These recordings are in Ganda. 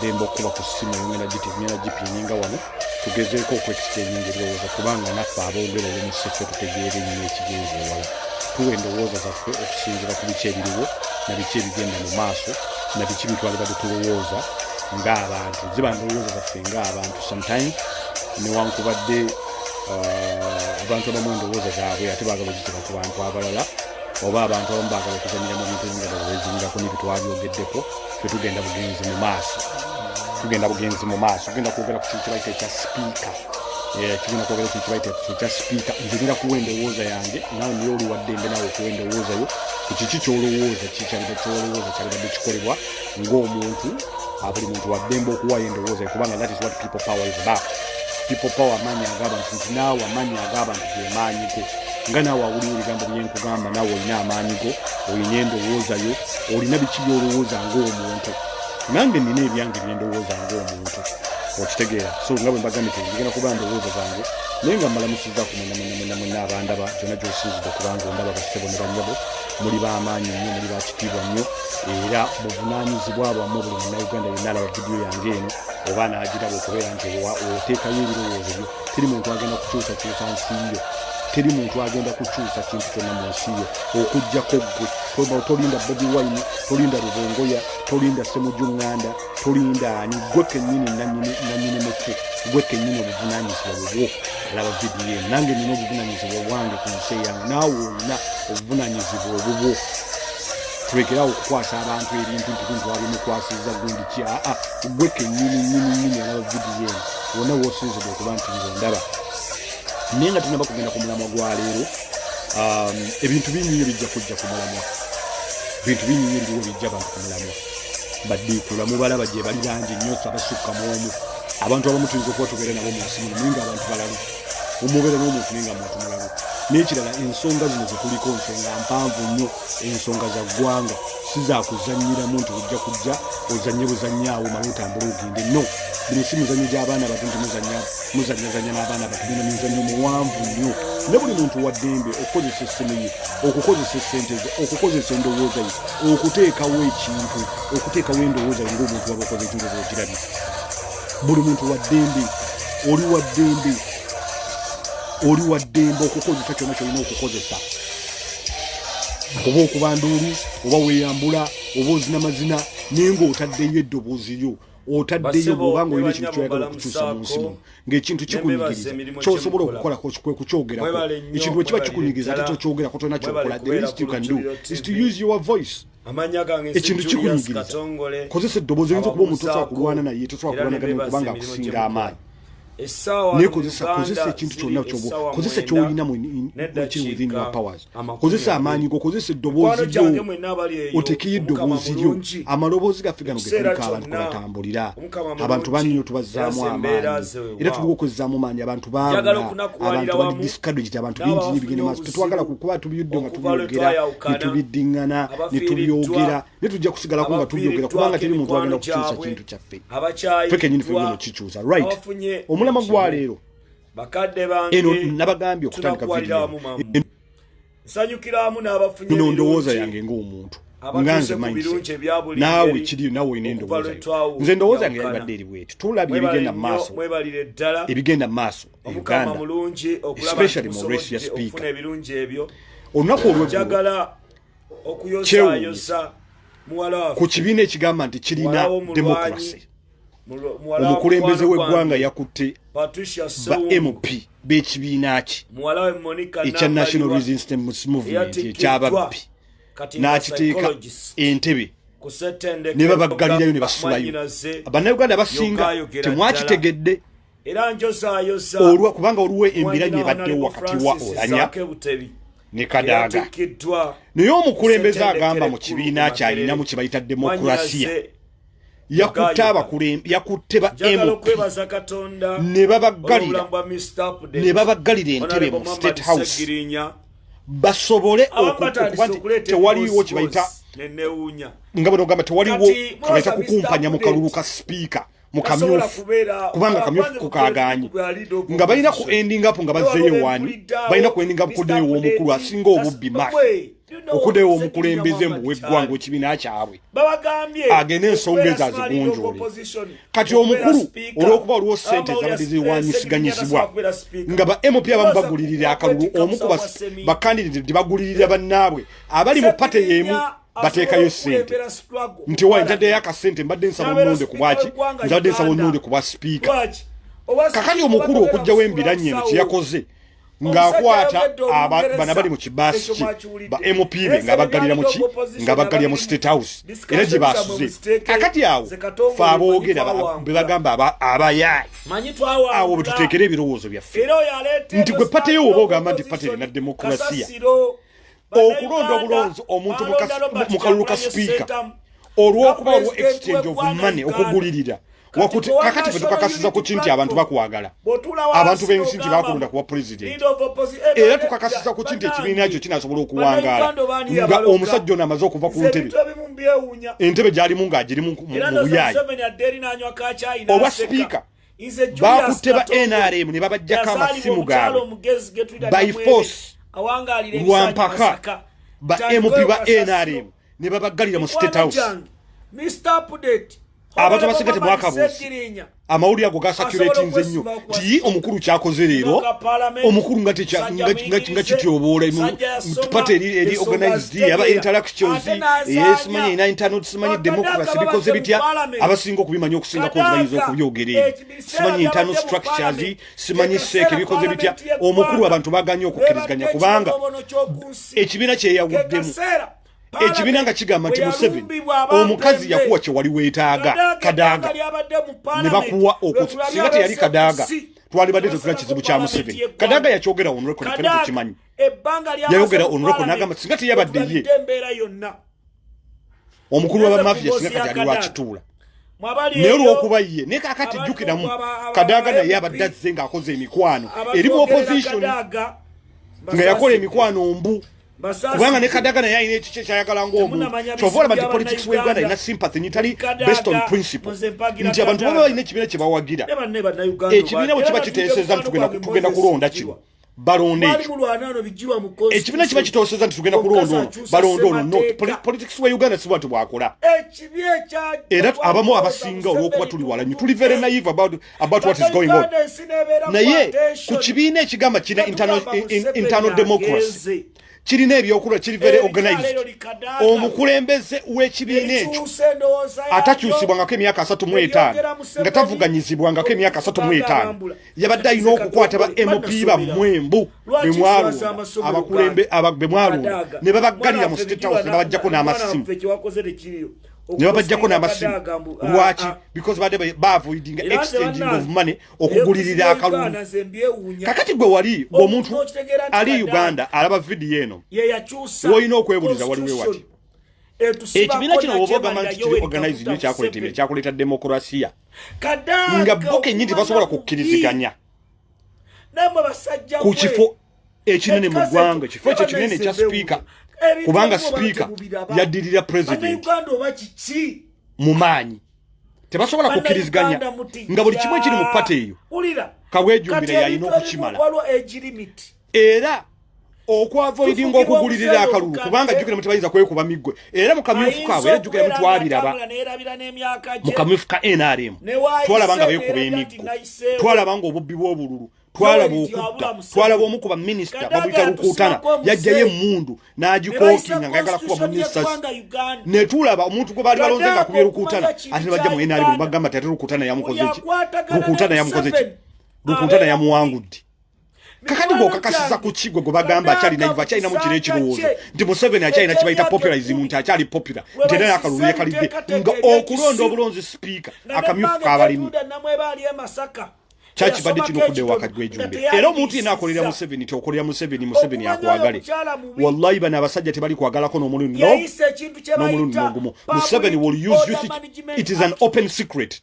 wadembo kuba ku simu ngena gitimira gipininga wano tugezeeko okwexchange ebirowoozo kubanga naffe aboogera olumuseffe tutegeera ennyo ekigenze ewala tuwa endowooza zaffe okusinziira ku biki ebiriwo na biki ebigenda mu maaso na biki bitwalira bitulowooza ng'abantu ziba ndowooza zaffe ng'abantu sometimes newankubadde abantu abamu endowooza zaabwe ate baagala okuziteka ku bantu abalala oba abantu abamu baagala okuzanyira mu bintu ebingala obezinyirako n'ebitwabyogeddeko fe tugenda bugenzi mu maaso tugenda kwogera ku kintu kibaita ekya sipiika kigenda kwogera ku kintu kibaita ekya sipiika nzigenda kuwa endowooza yange nawe niyo oli waddembe nawe okuwa endowooza yo ku kiki kyolowooza kyalibadde kikolebwa ng'omuntu buli muntu waddembe okuwayo endowooza kubanga that is what people power is about. People power amaanyi ag'abantu nti naawe amaanyi ag'abantu ge maanyi go nga naawe awulira ebigambo byenkugamba naawe olina amaanyi go olina endowooza yo olina biki byolowooza ng'omuntu nange nina ebyange byendowooza ng'omuntu okitegeera so nga bwe mbagambye tezigenda kuba ndowooza zange naye nga mbalamusiza ku munna abandaba gyonna gy'osinzidde kubanga ondaba bassebo ne bannyabo muli b'amaanyi nnyo muli bakitiibwa nnyo era buvunaanyizibwa bwammwe buli munnayuganda yenna alaba vidiyo yange eno oba n'agiraba okubeera nti oteekayo ebirowoozo byo teri muntu agenda kukyusakyusa nsi yo teri muntu agenda kukyusa kintu kyonna mu nsi yo okuggyako ggwe tolinda Bobi Wine tolinda Rubongoya tolinda Ssemujjuŋŋanda tolinda ani gwe kennyini nannyini mufu gwe kennyini obuvunaanyizibwa bubwo alaba vidiyo eno nange nina obuvunaanyizibwa bwange ku nsi yange naawe olina obuvunaanyizibwa obubwo tulekerawo okukwasa abantu ebintu nti twabimukwasizza gundi ki gwe kennyini alaba vidiyo eno wonna woosinzidde okuba nti nze ndaba naye nga tunaba kugenda ku mulamwa gwa leero ebintu binnyinyo bijja kujja ku mulamwa bintu binnyinyo ebiriwo bijja abantu ku mulamwa baddiikula mubalaba gye bali bangi nnyo abasukka mu omu abantu abamu tuyinza okuba tubeera nabo mu nsi muno naye nga abantu balalu omubeera n'omuntu naye nga muntu mulalu n'ekirala ensonga zino zikuliko nsonga mpanvu nnyo ensonga za ggwanga si zakuzannyiramu nti ojja kujja ozannye buzannyaawo male otambule ogende no bino si mizannyo gy'abaana bato nti muzannyazannya n'abaana bato bino mizannyo muwanvu nnyo ne buli muntu waddembe okukozesa essimu ye okukozesa essente ze okukozesa endowooza ye okuteekawo ekintu okuteekawo endowooza ye ng'omuntu waba okoze ekintu okirabye buli muntu waddembe oli waddembe okukozesa kyonna kyolina okukozesa oba okubanduulu oba weeyambula oba ozina mazina naye ng'otaddeyo eddoboozi lyo otaddeyo bwobanga olina ekintu kyoyagala okukyusa mu nsi muno ng'ekintu kikunyigiriza kyosobola okukolako kwe kukyogerako ekintu bwe kiba kikunyigiriza ate tokyogerako tolina kyokola the least you can do is to use your voice ekintu kikunyigiriza kozesa eddoboozi oyinza okuba omuntu tosobola kulwana naye tosobola kulwanagana kubanga akusinga amaanyi naye kozesa ekintu kyonna kyoba kozesa kyolina kiri within your powers kozesa amaanyi go kozesa eddoboozi lyo otekeyo eddoboozi lyo amaloboozi gaffe gano getuliko abantu kwe batambulira abantu bannyo tubazzaamu amaanyi era tuliwo okwezzaamu maanyi abantu baabula abantu bali discouraged abantu bingi n'ebigenda maaso tetwagala kuba tubiyudde nga tubyogera ne tubiddiŋŋana ne tubyogera ne tujja kusigalako nga tubyogera kubanga teri muntu agenda kukyusa kintu kyaffe ffe kenyini ffe geno kikyusa right omulamwa gwa leero eno nabagambye okutandika vidiyo eno ndowooza yange ng'omuntu nga nze mindset naawe kiri naawe olina endowooza yo nze endowooza yange yalibadde eri bweti tulabye ebigenda mu maaso Uganda especially mu race ya speaker olunaku olw'eggulo kyewuunyisa ku kibiina ekigamba nti kirina democracy omukulembeze w'eggwanga yakutte ba MP b'ekibiina ki ekya National Resistance Movement ekyababbi n'akiteeka entebe ne babaggalirayo ne basulayo bannayuganda basinga temwakitegedde kubanga oluwe embiranye ebaddewo wakati wa Olanya ne Kadaaga naye omukulembeze agamba mu kibiina kyalinamu kye bayita demokrasiya yakutte ba MP ne babaggalira entebe mu State House basobole okuba nti tewaliwo kye bayita nga bwe ogamba tewaliwo kye bayita kukumpanya mu kalulu ka sipiika mu kamyufu kubanga kamyufu kukaganye nga balina ku ending up nga bazzeeyo wani balina ku ending up kuddeyo w'omukulu asinga obubbi mafi okudewa omukulembeze mbu weggwanga ekibiina kyabwe agenda ensonga ezo azigonjoole kati omukulu olw'okuba waliwo ssente ezabadde ziwanyisiganyizibwa nga ba mp abamu bagulirira akalulu omu ku bakandidate tebagulirira bannaabwe abali mu pate y'emu bateekayo ssente nti owa ntaddeyo akasente mbadde nsaba onnonde ku bwaki nzabadde nsaba onnonde ku bwa sipiika kakati omukulu okugjawo embiranye eno kyeyakoze ng'akwata bana bali mu kibaasi kye ba mp be ng'abaggalira mu state house era gye baasuze kakati awo fe aboogera be bagamba abayaayi awo bwe tuteekera ebirowoozo byaffe nti gwe pateyo oba ogamba nti pate erina demokurasiya okulonda obulonzi omuntu mu kalulu ka sipiika olw'okuba olwo exchange of money okugulirira kakati fe tukakasiza ku kinti abantu bakwagala abantu b'ensi nti bakulonda kuba pulezidenti era tukakasiza ku kinti ekibiina ekyo kinasobola okuwangaala nga omusajja ono amaze okuva ku ntebe entebe gy'alimu ng'agirimu mu buyaayi olwa sipiika bakutte ba nrm ne babajjako amasimu gaabwe by force lwampaka ba mp ba nrm ne babaggalira mu state house abantu abasiga temwakabuusi amawulire ago gasakulatinze nnyo nti omukulu kyakoze leero omukulu nga kityoboola pate eri organized aba interactions simanyi erina internet simanyi democracy bikoze bitya abasinga okubimanya okusingako nzibayinza okubyogera eri simanyi internal structures simanyi seeke bikoze bitya omukulu abantu baganye okukkiriziganya kubanga ekibiina kyeyawuddemu ekibiina nga kigamba nti Museveni omukazi yakuwa kye wali weetaaga kadaaga ne bakuwa singa teyali kadaaga twalibadde tetula kizibu kya Museveni kadaaga yakyogera on record fena tukimanyi yayogera on record n'agamba singa teyabadde ye omukulu w'abamafia singa kati ali wakituula naye olw'okuba ye naye kakati jjukiramu kadaaga naye abadde azze ng'akoze emikwano eri mu opposition nga yakola emikwano mbu kubanga ne kadaaga naye alina ekikye kyayagala ng'omuntu kyova olaba nti politics wa Uganda alina sympathy nitali based on principle nti abantu baba balina ekibiina kye bawagira ekibiina bwe kiba kiteeseza nti tugenda kulonda kino balonda ekyo ekibiina kiba kiteeseza nti tugenda kulonda ono balonda ono no politics wa Uganda si bwatu bwakola era abamu abasinga olw'okuba tuli wala nnyo tuli very naive about what is going on naye ku kibiina ekigamba kina internal democracy kirina ebyokulwa kiri very organized omukulembeze w'ekibiina ekyo atakyusibwangako emyaka 35 nga tavuganyizibwangako emyaka 35 yabadde alina okukwata ba mp bammwembu bemwalonda abakulembe bemwalonda ne babaggalira mu state house ne babajjako n'amasimu lwaki because badde baavoidinga exchanging of money okugulirira akalulu kakati gwe wali omuntu ali Uganda alaba vidiyo eno woyina okwebuliza waliwe wati ekibiina kino woba ogamba nti kiri organized nyo kyakuleeta demokurasiya nga bo kennyini tebasobola kukkiriziganya ku kifo ekinene mu ggwanga ekifo ekyo kinene ekya sipiika kubanga sipiika yaddirira president mu maanyi tebasobola kukkiriziganya nga buli kimu ekiri mu pate eyo kabwejumbire yalina okukimala era okwavoidinga okugulirira akalulu kubanga jjukiramu tebayinza kwekuba miggwe era mu kamyufu kaabwe era jjukiramu twabiraba mu kamyufu ka nrm twalaba nga beekuba emiggo twalaba nga obubbi bw'obululu twalaba okutta twalaba omu ku baminisita babuyita Lukuutana yajjayo emmundu n'agikookinga nga yagala kuba munisasi ne tulaba omuntu gwe baali balonze nga akubye Lukuutana ate ne bajja mu NRM bagamba ati ate Lukuutana yamukoze ki Lukuutana yamuwangudde kakati bw'okakasiza ku kigwe gwe bagamba akyalinamu kiro ekirowoozo nti Museveni akyalina kibayita popularism nti akyali popular nti era akalulu yakalidde nga okulonda obulonzi sipiika akamyufu kaabalimu kyakibadde kino okudde wakati gw'ejjumbe era omuntu yenna akolera Museveni tiokolera Museveni akwagale wallahi bano abasajja tebali kwagalako n'omulundi n'ogumu Museveni will use you. It is an open secret.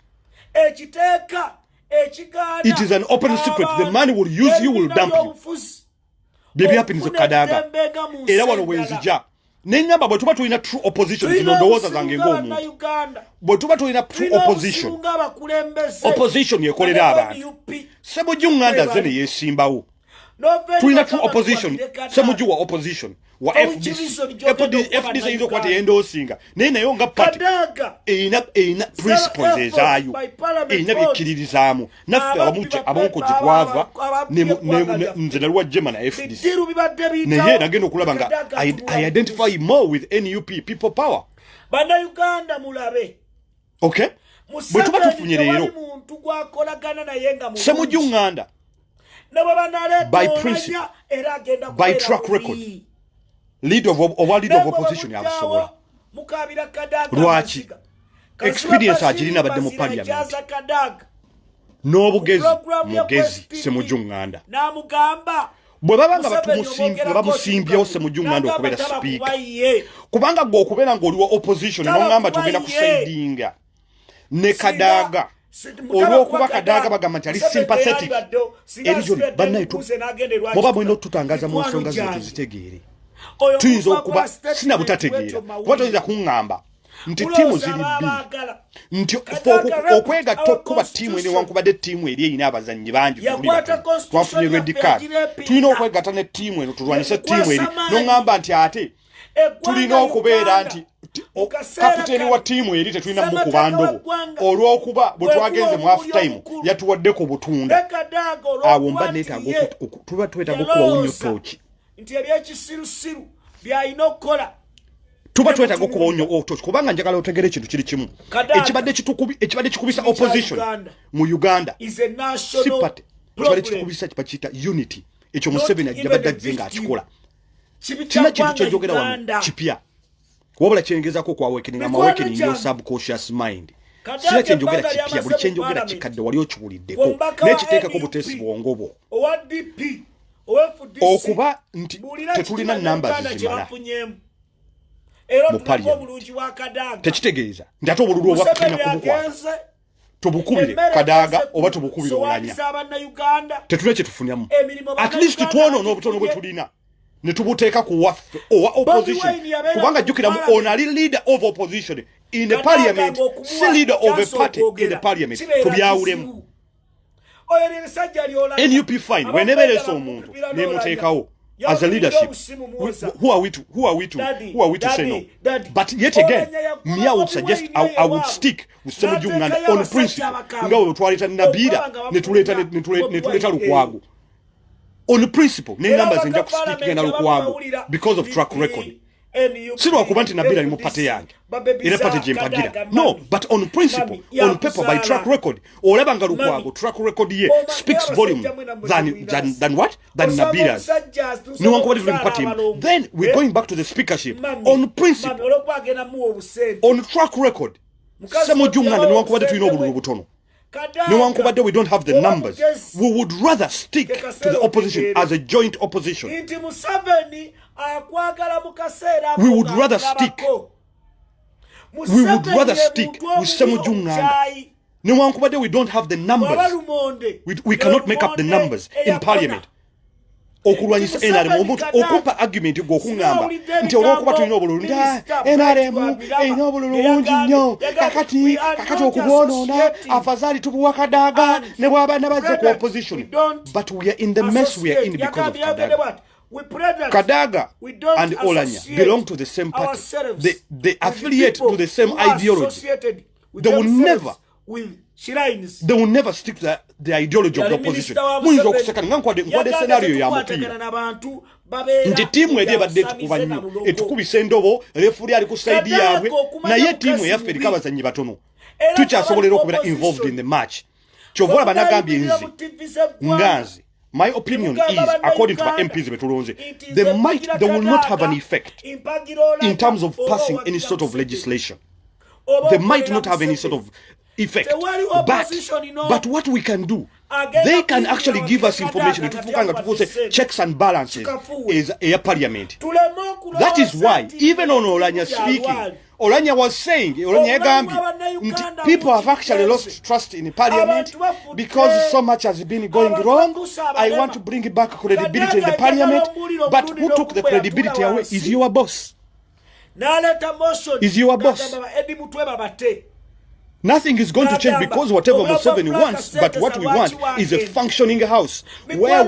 It is an open secret. The man will use you, will dump you. Bye happens Kadaaga era wano wenzija nenyamba bwe tuba tulina true opposition zino ndowooza zange ng'omuntu bwe tuba tulina true opposition yekolera abantu Sebo Uganda zene yesimbawo tulina true opposition semujju wa opposition wa FDC izo kwate endosinga nayo nga party eyina principles ezaayo eyina byekiririzaamu naffe abamuko gyetwava nze naliwa jema na FDC naye nagenda okulaba nga I identify more with NUP people power Bannayuganda mulabe okay bwe tuba tufunye leero semujju nganda by principle, by track record, leader of opposition yabusobola lwaki experience agirina badde mu parliament n'obugezi mugezi semujju nganda bwe baba nga bamusimbyewo semujju nganda okubeera speaker kubanga gwe okubeera ng'oliwo opposition n'ongamba togenda kusaidinga ne Kadaga olwokuba Kadaga bagamba nti ali sympathetic eri bannaye muba mulina okututangaza mu nsonga zino tuzitegeere tuyinza okuba sina butategeera kuba toyinza kuŋŋamba nti ttiimu ziri bbiri nti okwegatta okuba ttiimu ene wankubadde ttiimu eri erina abazannyi bangi twafunye red card tulina okwegatta ne ttiimu eno tulwanyise ttiimu eri n'oŋŋamba nti ate tulina okubeera nti kapiteeni wa ttiimu eri tetulina mukuba ndobo olw'okuba bwe twagenze mu half time yatuwadde ku butunda awo mba neetaaga tuba twetaaga okubawo nnyo tooki nti ebyekisirusiru by'alina okukola tuba twetaaga okubawo nnyo tooki kubanga njagala otegere ekintu kiri kimu ekibadde kikubisa opposition mu Uganda si party ekibadde kikubisa kipakiyita unity ekyo Museveni ajja badde ajje ng'akikola tina kintu kyenjogera wano kipya wabula kyengezaako ku awakening amawakening yo subconscious mind sina kyenjogera kipya buli kyenjogera kikadde wali okibuliddeko n'ekiteekako buteesi bwongobo okuba nti tetulina numbers zimala mu parliament tekitegeeza nti ate obululu obwa tulina kubukwata tubukubire Kadaga oba tubukubire Olanya tetulina kyetufunyamu at least twonoona obutono bwe tulina ne tubuteeka ku waffe owa opposition kubanga jjukiramu ono ali leader of opposition in the parliament si leader of a party in the parliament tubyawulemu NUP fine weneberesa omuntu nemuteekawo as a leadership who are we to say no but yet again me I would suggest I would stick with semujju nganda on principle nga we twaleta Nabira netuleta Lukwago on principle ne numbers nja kustick na Lukwago because of track record sino akuba nti Nabira ali mu party yange era party jempagira no but on principle on paper by track record olaba nga Lukwago track record ye speaks volume than what than Nabira's no one could even party him. Then we're going back to the speakership on principle on track record semujju nganda no one could tulina obululu butono no one could we don't have the numbers we would rather stick to the opposition as a joint opposition we would rather stick with semujju nganda no one could we don't have the numbers we cannot make up the numbers in parliament okulwanyisa NRM omuntu okumpa argument gwokuŋŋamba nti olwokuba tulina obululu nti NRM erina obululu bungi nnyo kakati okubwonoona afazali tubuwa Kadaga ne bw'aba nabazze ku opposition but we are in the mess we are in because of Kadaga. Kadaga and Olanya belong to the same party. They affiliate to the same ideology. They will never stick to the ideology of the opposition. Muyinza okusekana nga nkwade scenario ya mupiira nti tiimu eri ebadde etukuba nnyo etukubisa endobo refuli ali ku saidi yaabwe naye tiimu eyaffe eriko abazannyi batono tukyasobolera okubeera involved in the match kyova olaba nagambye nze nganze my opinion is according to my MPs betulonze they will not have an effect in terms of passing any sort of legislation. They might not have any sort of effect but what we can do they can actually give us information to checks and balances is a parliament. That is why even on Olanya speaking Olanya was saying people have actually lost trust in parliament because so much has been going wrong. I want to bring back credibility in the parliament, but who took the credibility away is your boss. Is your boss. Nothing is going to change because whatever Museveni wants, but what we want is a functioning house where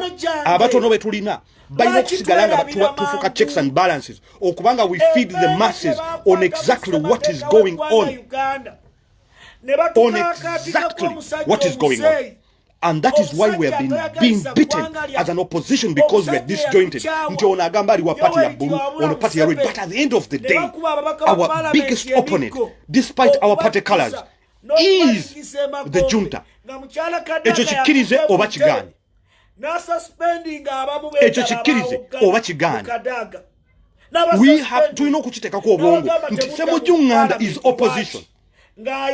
abatono betulina balina okusigala nga tufuka checks and balances okubanga we feed the masses on exactly what is going on. On exactly what is going on. And that is why we have been being beaten as an opposition because we are disjointed. But at the end of the day, our biggest opponent, despite our party colors, is the junta. Ekyo kikkirize oba kigaanye. Ekyo kikkirize oba kigaanye. We have tulina okukiteekako obwongo nti Ssemujju is opposition. That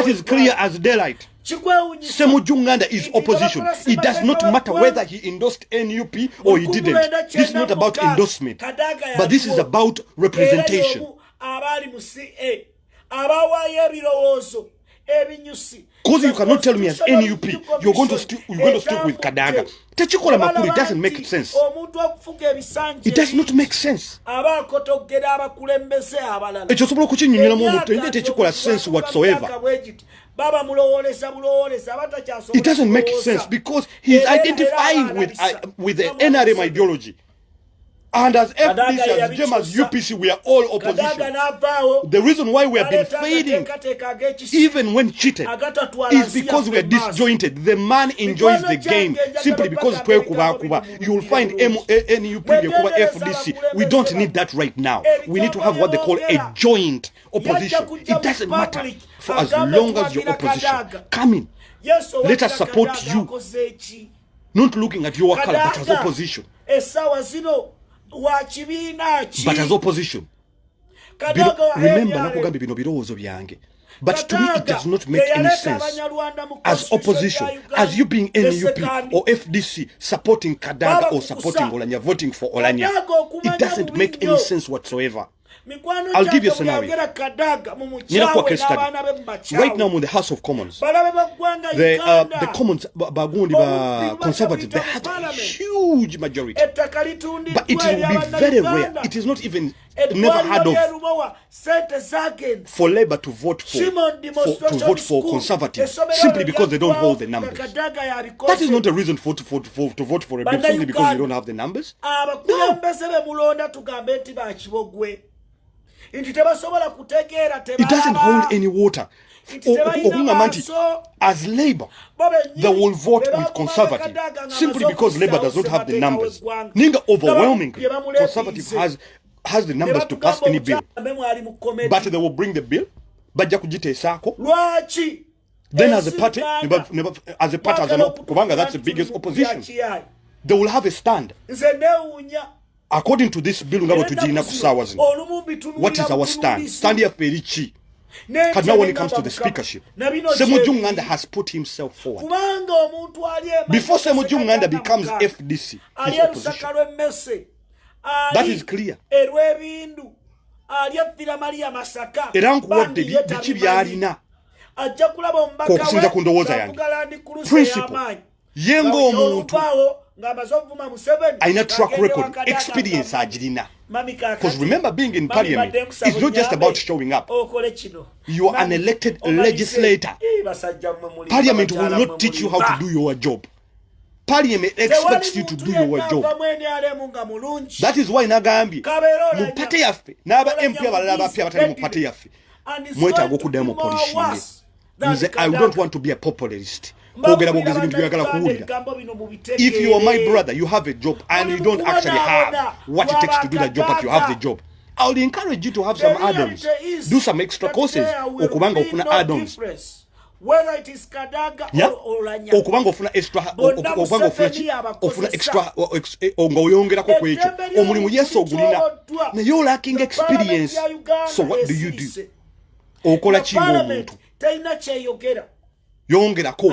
is clear as daylight. Ssemujju is opposition. It does not matter whether he endorsed NUP or he didn't. This is not about endorsement, but this is about representation. Because you cannot tell me as NUP you're going to stick with Kadaga. Techikola makulu, it doesn't make sense. It does not make sense. Ekyosobola okukinyonyola mu omuntu ente techikola sense whatsoever. It doesn't make sense because he's identifying with the NRM ideology. And as FDC, as JEM, as UPC, we are all opposition. The reason why we have been fading, even when cheated, is because we are disjointed. The man enjoys the game simply because you will find NUP, FDC. We don't need that right now. We need to have what they call a joint opposition. It doesn't matter for as long as your opposition. Come in. Let us support you. Not looking at your color, but as opposition. But as opposition. Remember, nakugambi bino birowoozo byange. But to me, it does not make any sense. As opposition, as you being NUP or FDC supporting Kadaga or supporting Olanya, voting for Olanya, it doesn't make any sense whatsoever. I'll give you a scenario. Right now, I'm in the House of Commons. The Commons, Conservative, they have a huge majority. But it will be very rare. It is not even never heard of for Labour to vote for Conservative simply because they don't hold the numbers. That is not a reason to vote for a bill simply because they don't have the numbers. No. It doesn't hold any water. As Labour, they will vote with Conservative simply because Labour does not have the numbers. Ninga overwhelmingly, Conservative has the numbers to pass any bill. But they will bring the bill. Then as a party, that's the biggest opposition. They will have a stand. According to this bill, what is our stand? Stand here for Richi. But now when it comes to the speakership, Ssemujju has put himself forward. Before Ssemujju becomes FDC, his opposition. That is clear. Era nkuwadde biki byalina okusinza ku ndowooza yange. Principle yengo omuntu aina track record, experience agirina. Because remember, being in parliament is not just about showing up. You are an elected legislator. Parliament will not teach you how to do your job. Parliament expects you to do your job. That is why nagambye mu party yaffe n'aba MP abalala abapya abatali mu party yaffe mwetaaga okuddayo mu polishinge. I don't want to be a populist. If you are my brother, you have a job and you don't actually have what it takes to do that job, but you have the job, I would encourage you to have some add-ons. Do some extra courses. Okubanga ofuna add-ons. Whether it is Kadaga or Olanya. Okubanga ofuna extra nga oyongerako ku ekyo. Omulimu yeso ogulina. Na you're lacking experience. So what do you do? Okola ki ng'omuntu? Tayina kyeyogera. Yongerako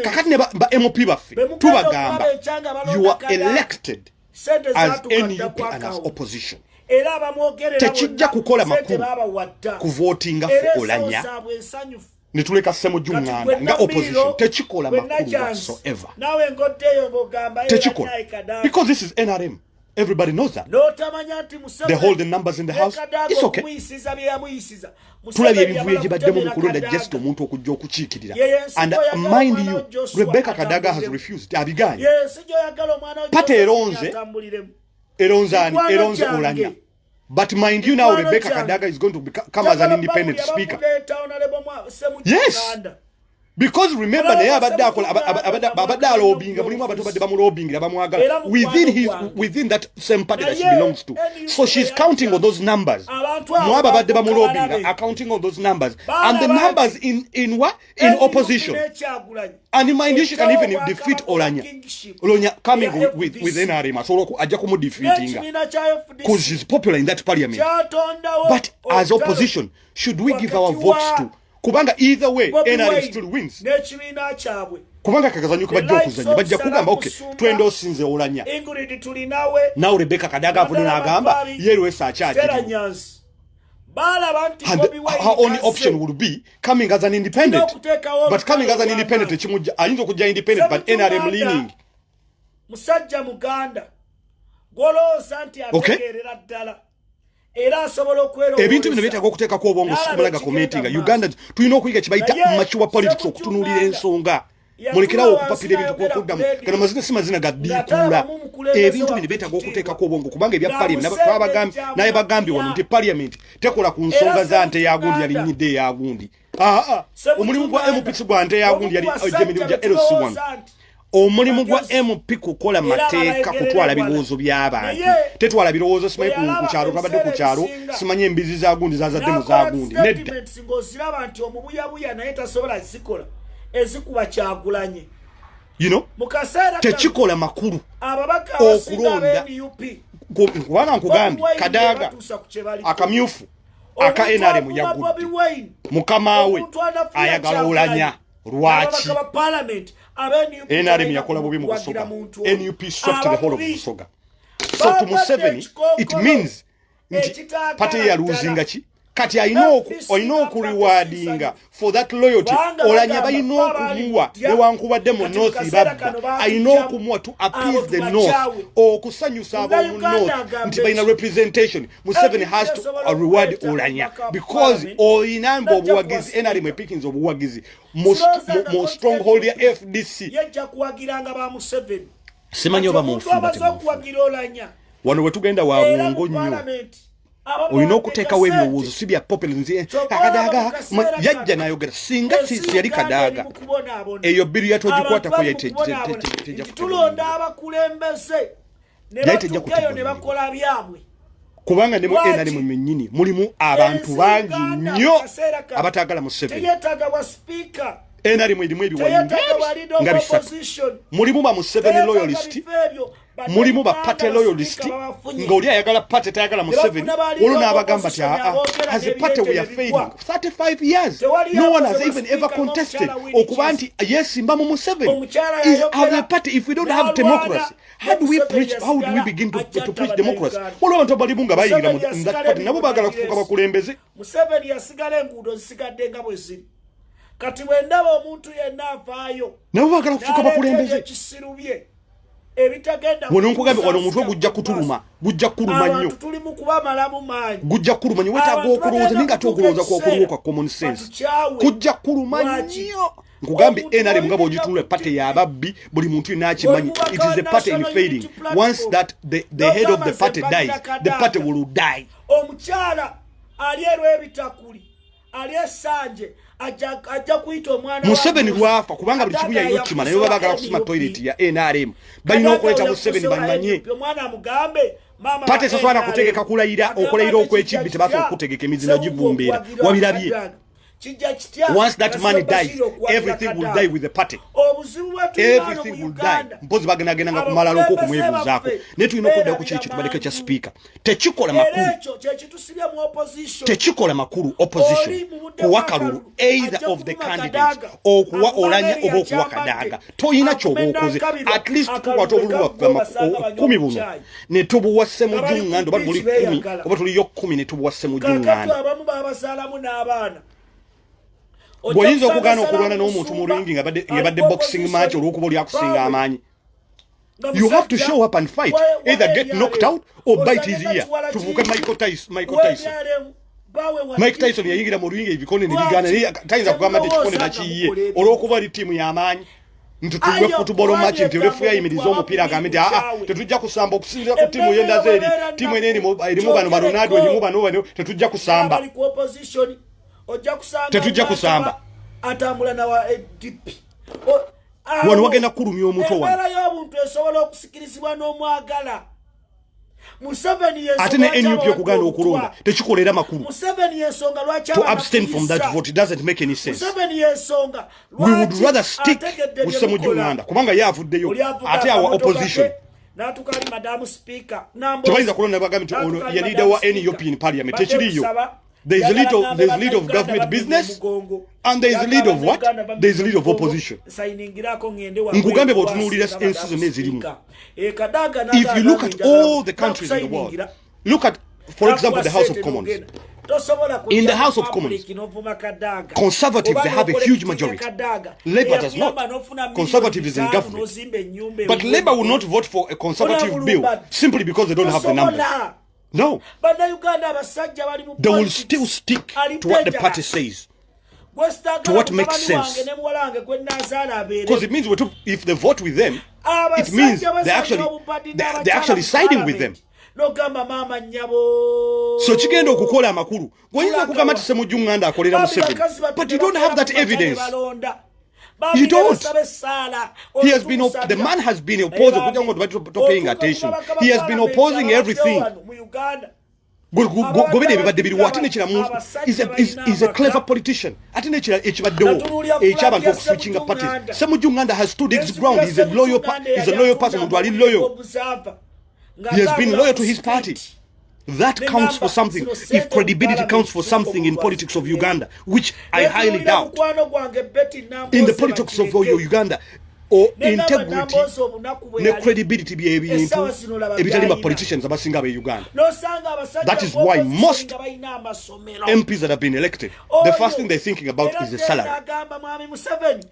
kakati ne ba MP baffe tubagamba you are elected as NUP and as opposition. Tekijja kukola makulu kuvotinga for Olanya ne tuleka Ssemujju nga opposition. Tekikola makulu whatsoever. Tekikola because this is NRM. Everybody knows that. They hold the numbers in the house. It's okay. Tulabye ebivuyo ebibaddemu mu kulonda just omuntu okujja okukiikirira. And mind you, Rebecca Kadaga has refused. Abiganye. Pate eronze Olanya. But mind you, now Rebecca Kadaga is going to come as an independent speaker. Yes. Because remember, within that same party that she belongs to. So she's counting on those numbers. Are counting on those numbers. And the numbers in what? In opposition. And in mind you, she can even defeat Olanya. Olanya coming with NRM. So Ajakumo defeating her. Because she's popular in that parliament. But as opposition, should we give our votes to? Kubanga either way NRM still wins. Kubanga kakazanyuka bajja okuzanya bajja kugamba okay twende osinze Olanya. Now Rebecca Kadaga avunina agamba yero esacha her only option would be coming as an independent. But coming as an independent ayinza okujja independent but NRM leaning. Musajja Muganda goloza nti ategerera ddala. Ebintu bino byetaaga okuteekako obwongo sikumalaga commenting. Uganda tulina okuyiga kibayita mature politics okutunuulira ensonga. Mulekerawo okupapira ebintu kwokuddamu. Gano mazina si mazina ga ddiikuula. Ebintu bino byetaaga okuteekako obwongo kubanga ebya parliament naye bagambye wano nti parliament tekola ku nsonga za nte yagundi yalinyidde eyagundi. Omulimu gwa MP gwa nte yagundi yali emirimu gya LC1. Omulimu gwa MP kukola mateeka kutwala birowoozo by'abantu. Tetwala birowoozo simanyi ku kyalo twabadde ku kyalo simanyi embizi za gundi zazaddemu za gundi. Nedda. Ng'oziraba nti omubuyabuya naye tasobola zikola ezikuba Kyagulanyi. You know? Tekikola makulu. Ababaka okulonda. Kubanga nkugambye Kadaga akamyufu aka NRM yagudde. Mukama we ayagala Olanya. Lwaki? NRM yakola bubi mu Busoga. NUP swept the whole of Busoga. So to Museveni, it means party ya losing chi. Kati ayina okuriwadinga for that loyalty. Olanya bayina okumuwa newankubadde mu North Ibabba. Ayina okumuwa to appease the North. Okusanyusa ab'omu North nti bayina representation. Museveni has to reward Olanya. Because oyina obuwagizi NRM pickings obuwagizi. More stronghold ya FDC. Yajja kuwagiranga ba Museveni. Simanyi oba mufumba Olanya. Wano wetugenda wabungo nnyo. Oyina okuteekawo ebirowoozo si bya popular Kadaga yajja n'ayogera singa si yali Kadaga eyo bbiri yatogikwatako tulonda abakulembeze ne batuukayo ne bakola byabwe kubanga ne mu NRM mwennyini mulimu abantu bangi nnyo abataagala Museveni. Teyetaaga wa speaker NRM erimu ebiwayinga nga bisatu. Mulimu ba Museveni loyalist, mulimu ba party loyalist, ng'oli ayagala party tayagala Museveni. Olwo n'abagamba ti as a party we are failing 35 years. No one has even ever contested okuba nti yes mba mu Museveni. As a party, if we don't have democracy, how do we begin to preach democracy? Olwo abantu balimu nga bayingira mu that party nabo baagala kufuuka bakulembeze. Museveni yasigala enguudo zisigadde nga bwe ziri. Kati wendaba omuntu yenna avaayo nabo baagala kufuuka bakulembeze ekisirubye ebitagenda wano nkugambye wano omutwe gujja kutuluma nnyo tuli mu kubamalamu maanyi gujja kuluma nnyo wetaaga okulowooza naye nga tokulowooza kwakuliwo kwa common sense kujja kuluma nnyo nkugambye NRM nga bw'ogitunula party y'ababbi buli muntu yenna akimanyi. It is a party in fading. Once that the head of the party dies, the party will die. Omukyala ali erw'ebitakuli ali esanje ajja kuyita omwana Museveni lwafa kubanga buli kimu yalina okukimanya naye baagala kusima toilet ya NRM balina okuleeta Museveni bamanye omwana mugambe pate sasobola kutegeka okulayira okwekibbi tebasobola okutegeka emizino givumbeera wabirabye. Once that man dies, everything will die with the party. Everything will die. Mpozi bagenda nga kumalalo ko kumwebuzaako. Ne tulina okudda ku kiki tubaleke kya speaker. Tekikola makulu opposition. Kuwakalulu either of the candidates okuwa Olanya oba okuwa Kadaga. Toyina kyoba okoze. At least tukwata obululu bwa 10 buno. Ne tubuwase mu jungando ba buli 10 oba tuliyo 10 ne tubuwase mu jungando. Abamu babazaalamu n'abaana. Bw'oyinza okugaana okulwana n'omuntu mu ringi nga badde boxing match olw'okuba oli akusinga amaanyi. You have to show up and fight. Either get knocked out or bite his ear. Tuvuke Michael Tyson. Mike Tyson yayingira mu ringi ebikone ne bigana ne tayinza kugamba nti ekikone nakiyiye olw'okuba ali ttiimu y'amaanyi ntutugwe football match nti refu yayimiriza omupiira agambe nti tetujja kusamba okusinziira ku ttiimu y'endaza eri ttiimu eno erimu bano Ronaldo erimu bano tetujja kusamba tetujja kusamba atambula nawa DP wano wagenda kulumya omutwe wano era y'obuntu esobola okusikirizibwa n'omwagala Museveni yesonga ate ne NUP okuganda okulonda tekikolera makulu Museveni yesonga lwaki to abstain from that vote. It doesn't make any sense. Museveni yesonga We would rather stick with Uganda kubanga yavuddeyo ate our opposition natukali Madam Speaker nambo tubayiza kulonda bagambye nti ono ye leader wa NUP in parliament tekiriyo. There's a lead of government business and there's a lead of what? There's a lead of opposition. Nkugambe botunuulira ensi zonna ezirimu. If you look at all the countries in the world, look at, for example, the House of Commons. In the House of Commons, Conservatives, they have a huge majority. Labour does not. Conservative is in government. But Labour will not vote for a Conservative bill simply because they don't have the numbers. No. They will still stick to what the party says, to what makes sense. Because it means if they vote with them, it means they're actually siding with them. So chigenda okukola amakulu. Goyinza kugamba tise mu Uganda akolera Museveni. But you don't have that evidence. You don't. The man has been opposing attention. He has been opposing everything. He's a clever politician. Uganda has stood his ground. He's a loyal person. He has been loyal to his party. That counts for something. If credibility counts for something in politics of Uganda, which I highly doubt, in the politics of Uganda, or integrity, no credibility be able politicians abasinga be Uganda. That is why most MPs that have been elected, the first thing they're thinking about is the salary.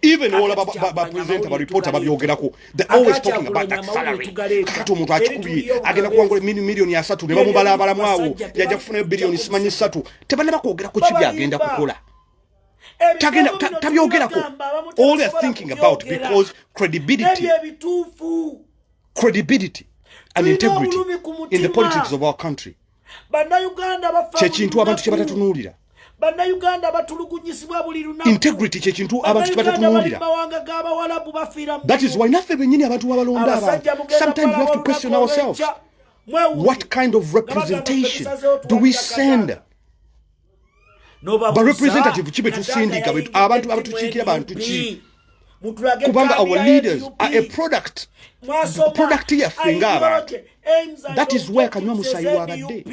Even all about present about report about yogerako, they're always talking about that salary. Kakato omuntu akikubi agenda kuwangula milioni ya 3 ne bamubala abalamwawo yajja kufuna bilioni 3 tebanaba kwogerako kibi agenda kukola. All they're thinking about, because credibility and integrity in the politics of our country. Integrity chekintu abantu kibatatunuulira. That is why nothing benyini abantu babalonda abantu. Sometimes we have to question ourselves. What kind of representation do we send? But representative chibe tusindika abantu abatuchikira bantu chi kubanga our leaders are a product yaffe abantu. That is where Kanywa Musayi wabadde.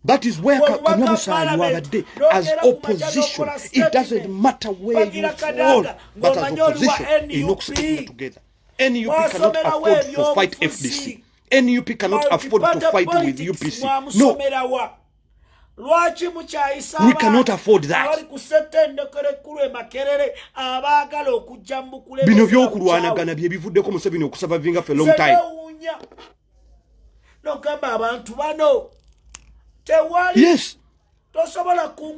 That is where Kanywa Musayi wabadde as opposition. It doesn't matter where you fall, but as opposition in oxygen together. NUP cannot afford to fight FDC. NUP cannot afford to fight with UPC. No. We cannot afford that. Bino byokulwanagana bye bivuddeko Museveni okusurvivinga for a long time. Yes.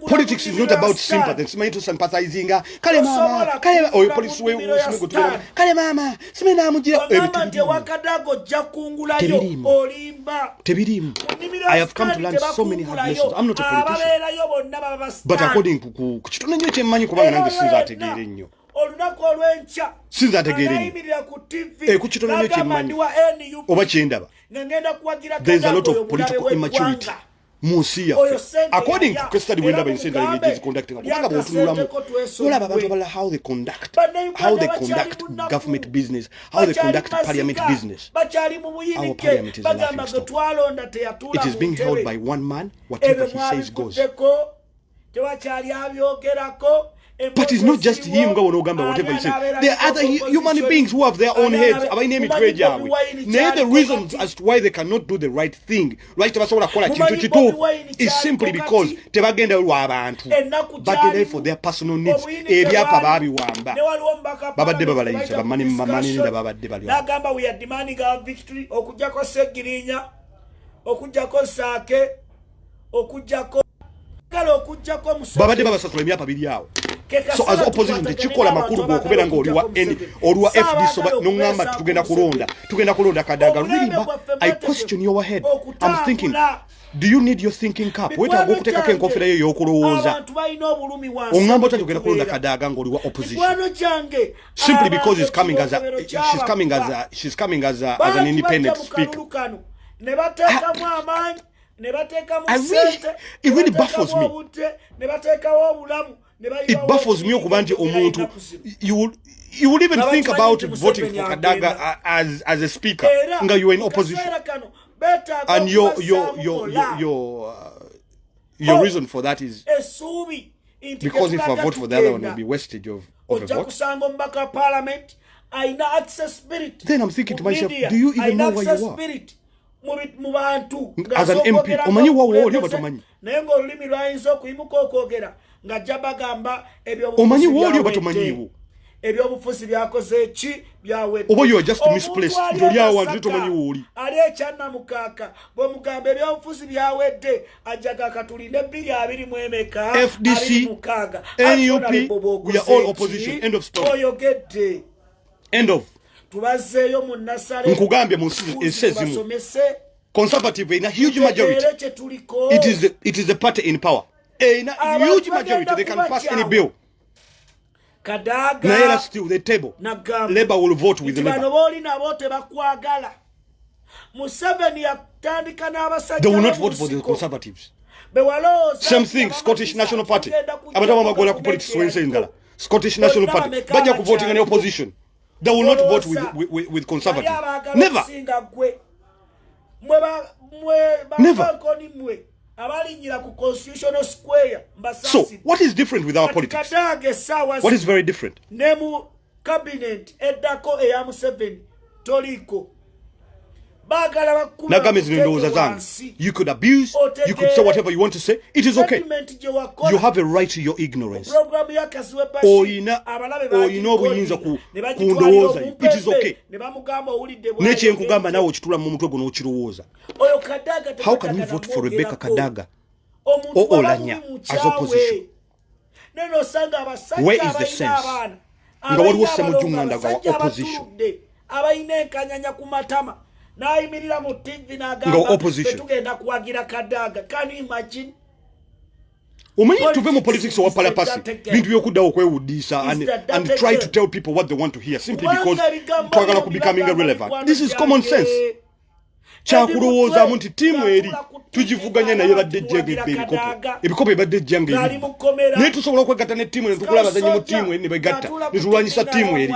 Politics is not about sympathy. Simaito sympathizing. Kale mama, kale oyo police we gutwala. Kale mama, simena mujira ebitindi wakadago jakungulayo olimba. Tebirimu. I have come to learn so many hard lessons. I'm not a politician. But according to kitone nyo kyemmanyi kubanga nange sinza ategeere nnyo. Olunaku olwencha. Sinza ategeere nnyo. Ku kitone nyo kyemmanyi. Oba kyendaba. There's a lot of political immaturity. Musia. According to study when they say that it is conducting, how they conduct government business, how they conduct parliament business. Our parliament is a laughing stock. It is being held by one man. Whatever he says goes. But it's not just him going to Uganda, whatever he says. There are other human beings who have their own heads. The reasons as to why they cannot do the right thing, right? Is simply because they are there for their personal needs. We are demanding our victory. Okujako Segirinya, okujako Zaake, okujako so as opposition tekikola makulu gokubera nga oliwa FD so nongamba tugenda kulonda Kadaga. Really, I question your head. I'm thinking, do you need your thinking cap? Wetaaga okuteekako enkofera yo y'okulowooza ongamba otagenda kulonda Kadaga ng'oliwa opposition simply because she's coming as an independent speaker. It really baffles me. It baffles me okuba nti omuntu you would even think about voting for Kadaga as a speaker nga you are in opposition, and your reason for that is because if I vote for the other one, it will be wastage of a vote. Then I'm thinking to myself, do you even know where you are? As an MP, omanyi wawo oli batomanyi. Omanyi woli batomanyiwo. Ebyobufuzi byakoze ki byawe. Oba you are just misplaced. Ndoli awo wantu tomanyi woli. Ali ekyanna mukaka. Bwe mugamba ebyobufuzi byawedde ajjaga katulinde 224 FDC, NUP, we are all opposition. End of story. Oyogedde. End of. Tubazeeyo mu Nasale. Nkugambye mu nsezimu. Conservative in a huge majority. It is the party in power. In a huge majority, they can pass any bill. Naira still the table. Labour will vote with the Labour. They will not vote for the Conservatives. Same thing, Scottish National Party. Scottish National Party. Baja voting in the opposition. They will not vote with Conservatives. Never. Never. So, what is different with our politics? What is very different? Nemu cabinet edako eya Museveni toliko. You could abuse, you could say whatever you want to say. It is okay. You have a right to your ignorance. It is okay. How can you vote for Rebecca Kadaga or Olanya as opposition? Where is the sense? Opposition. Ngo opposition. Can you imagine? Omanyi tuve mu politics wa palapasi bintu byokuddawo kwewuddiisa and try to tell people what they want to hear simply because twagala ku becoming irrelevant. This is common sense. Kyakulowoozamu nti tiimu eri tugivuganya naye badde jjanga ebikopo ebadde ejjanga eri naye tusobola okwegatta ne tiimu eri tukula abazanyi mu tiimu eri ne begatta ne tulwanyisa tiimu eri.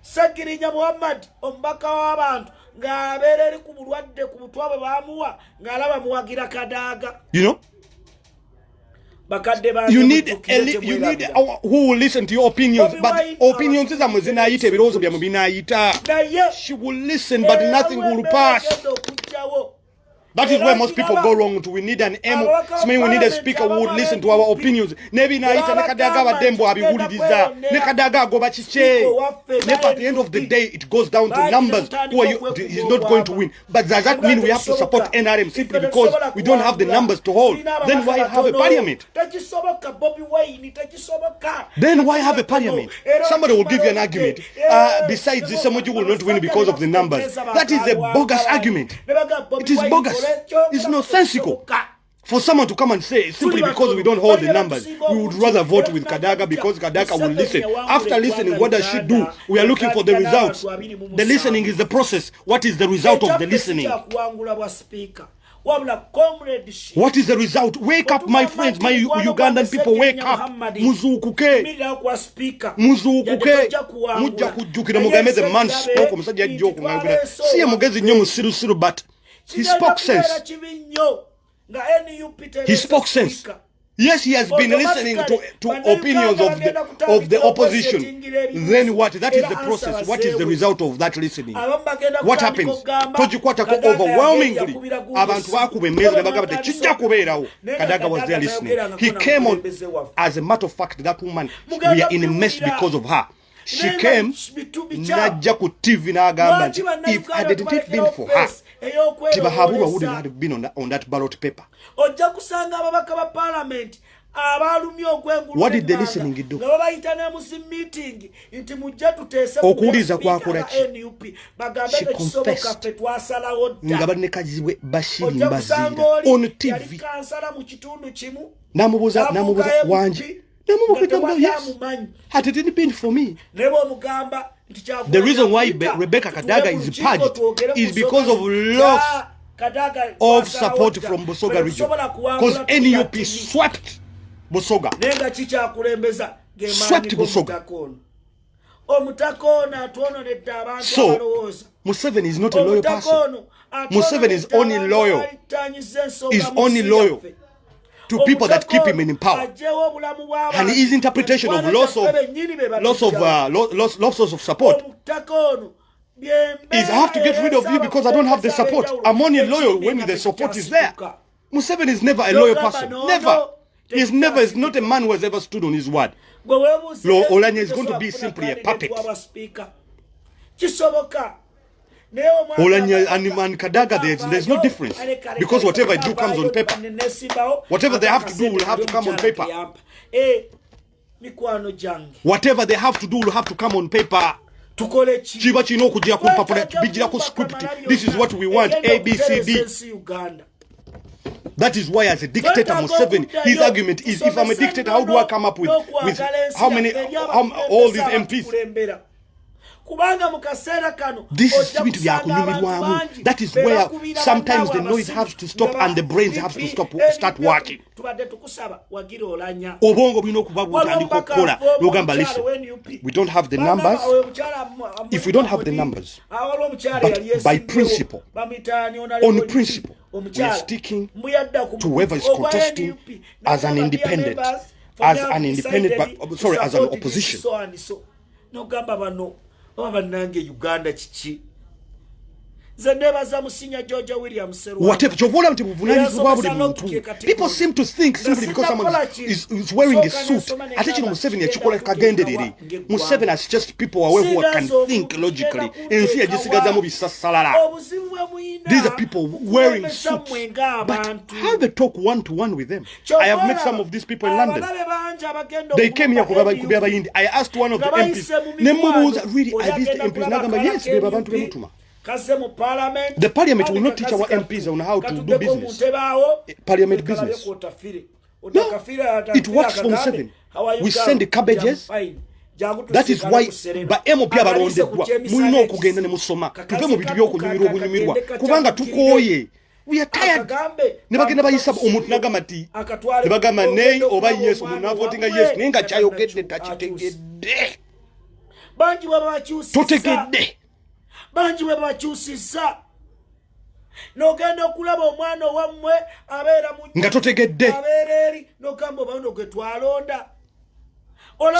Sagirinya Muhammad ombaka w'abantu ng'abeera ku bulwadde ku butwa baamuwa ng'alaba muwagira Kadaga. You know? You need who will listen to your opinions, but opinions is zinaayita ebirowoozo byammwe binaayita. She will listen, but nothing will pass. That is where most people go wrong. We need an we need a speaker who would listen to our opinions. Nebi naita nekadaga badembo abihuliriza. Nekadaga go bachiche. Never at the end of the day it goes down to numbers. He's not going to win. But does that mean we have to support NRM simply because we don't have the numbers to hold? Then why have a parliament? Then why have a parliament? Somebody will give you an argument. Besides this, somebody will not win because of the numbers. That is a bogus argument. It is bogus. It's nonsensical for someone to come and say simply because we don't hold the numbers we would rather vote with Kadaga because Kadaga will listen. After listening, what does she do? We are looking for the results. The listening is the process. What is the result of the listening? What is the result? Wake up, my friends, my Ugandan people, wake up. Muzukuke. Mujja kujjukira Mugambe, the man spoke. Omusajja ajja okumwogera. Si ye mugezi nnyo musirusiru, but he spoke sense. He spoke sense. Yes, he has been listening to opinions of the opposition. Then what? That is the process. What is the result of that listening? What happens? Overwhelmingly, Kadaga was there listening. He came on, as a matter of fact, that woman, we are in a mess because of her. She came, Najaku TV Nagamba. If had it not been for her, Tibahabura wouldn't have been on that ballot paper. What did the listening do? She confessed on TV. Namubuza Wanji. Yes. Had it didn't been for me. The reason why Rebecca Kadaga is purged is because of loss of support from Busoga region. Because NUP swept Busoga. Swept Busoga. So, Museveni is not a loyal person. Museveni is only loyal. Is only loyal to people that keep him in power. And his interpretation of loss of support is I have to get rid of you because I don't have the support. I'm only loyal when the support is there. Museveni is never a loyal person. Never. He's not a man who has ever stood on his word. Olanya is going to be simply a puppet. Olanya and Kadaga, there's no difference. Because whatever I do comes on paper. Whatever they have to do will have to come on paper. Whatever they have to do will have to come on paper. This is what we want, A, B, C, D. That is why, as a dictator, Museveni, his argument is, if I'm a dictator, how do I come up with all these MPs? This is to be that is where sometimes the noise has to stop and the brains have to start working. Listen, we don't have the numbers. If we don't have the numbers, but by principle, on principle, we are sticking to whoever is contesting as an independent, as an opposition. Uganda chichi. Whatever. People seem to think simply because someone is wearing a suit. Museveni has just people away who can think logically. These are people wearing suits. But how they talk one-to-one with them? I have met some of these people in London. They came here. I asked one of the MPs, really, are these the MPs? Yes, the parliament will not teach our MPs on how to do business. Parliament business. No, it works for Museveni. We send the cabbages. That is why ba MOP abarondedwa mulino okugenda ne musoma tuve mu bitu byokunyumirwa obunyumirwa kubanga tukoye. We are tired. Nebagenda bayisaba omuntu nagamati nebagamba nay oba yes omuntu votinga yes nenga chayogedde tachitegedde banji wabakyusisa totegedde banji wabakyusisa nogenda okulaba omwana wammwe abeera mu nga totegedde abeereri nogamba bano gwe twalonda.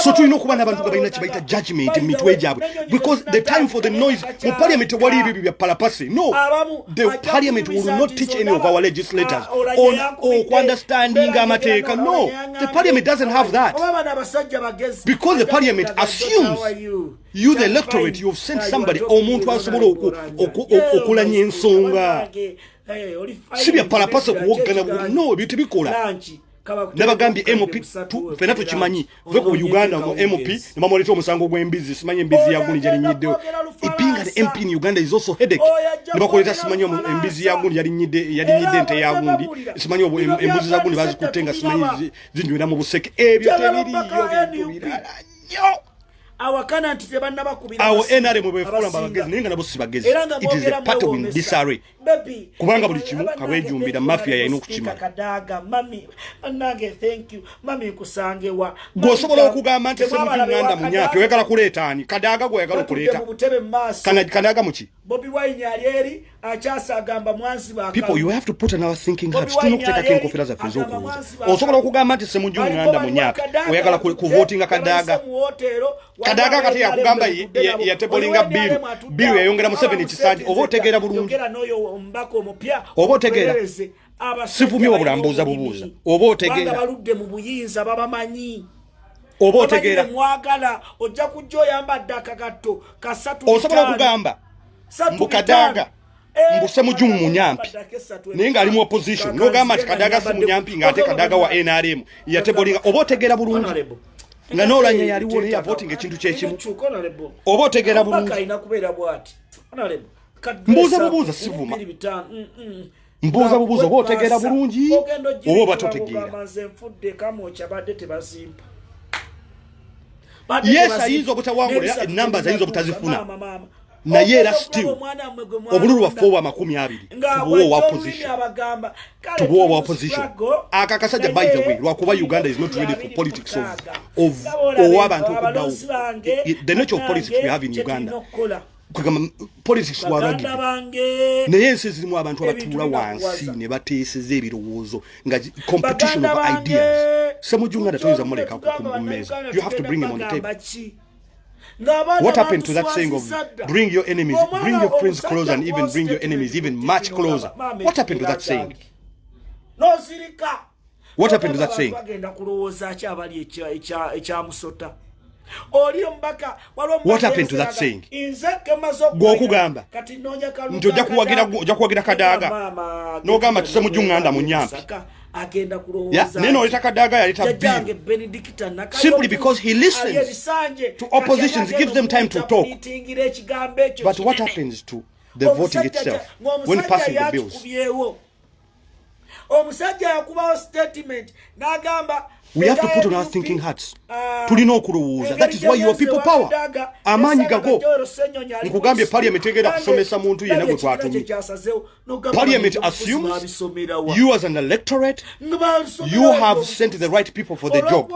So to know about judgment in mitwe jabwe because the time for the noise the parliament wali bibi palapasi. No, the parliament will not teach any of our legislators on understanding amateka. No, the parliament doesn't have that because the parliament assumes you the electorate you have sent somebody omuntu asobola okulanya ensonga sibya palapasi kuwogana. No, bitu bikola nabagambye MOP fena tukimanyi ve ku Uganda mu MOP nemamoleta omusango gw'embizi simanyi embizi yagundi yali nyidde ipinga the MP in Uganda is also headache nebakoleta simanyi embizi yagundi yali nyidde nte yagundi simanyi embuzi zagundi bazikutenga simanyi zinjwira mu buseke ebyo tebiriyo birala nnyo awakana nti tebanna bakubira awo NRM bwefula bagezi nenga nabo sibagezi. It is a part of disarray kubanga buli kimu kabejumbira mafia yayina okukimala. Kadaga mami nange thank you mami kusangewa gosobola okugamba nti semutu nganda munyape oyagala kuleeta ani Kadaga gwe oyagala okuleeta Kadaga muki Bobi Wine alyeri achasa agamba mwansi ba people you have to put another thinking hat tunokuteka kenkofera za fizo ko osobola okugamba nti semunju nganda munyaka oyagala ku voting kadaga kati yakugamba yatebolinga bill yayongera Museveni kisaji oba otegeera bulungi oba otegeera sifumi wabulambuza bubuuza oba otegeera baludde mu buyinza babamanyi oba otegeera mwagala ojja kujjo yambadde akagato kasatu osobola okugamba mbukadaga mbuse mujumu munyampi naye nga ali mu opposition n'ogamba nti kadaga si munyampi ng'ate kadaga wa NRM yatebolinga oba otegeera bulungi nga n'olanya yaliwo naye yavoting ekintu kyekimu oba otegeera bulungi mbuuza bubuuza sivuma mbuuza bubuuza oba otegeera bulungi oba oba totegeera yes ayinza obutawangula enamba ayinza obutazifuna naye era still obululu bwaffe obwa 20 tubuwa wa opposition akakasajja by the way lwakuba Uganda is not ready for politics of abantu okudawo the nature of politics we have in Uganda kugamba politics waragi naye ensi zirimu abantu abatuula wansi ne bateeseza ebirowoozo nga competition of ideas semujunganda toyinza muleka ku mmeeza you have to bring him on the table. What happened to that saying of bring your enemies, bring your friends closer, and even bring your enemies even much closer? What happened to that saying? What happened to that saying? What happened to that saying? Gwokugamba nti ojja kuwagira kadaga n'ogamba tisemujunganda munyampi neno oleta kadaga yaleta bill simply because he listens to oppositions, gives them time to talk. But what happens to the voting itself when passing the bills? We have to put on our thinking hats. Tulina okulowooza. That is why your people power. Amaanyi gago. Nkugambye parliament egenda kusomesa muntu yenna gwe twatumye. Parliament assumes you as an electorate, you have sent the right people for the job.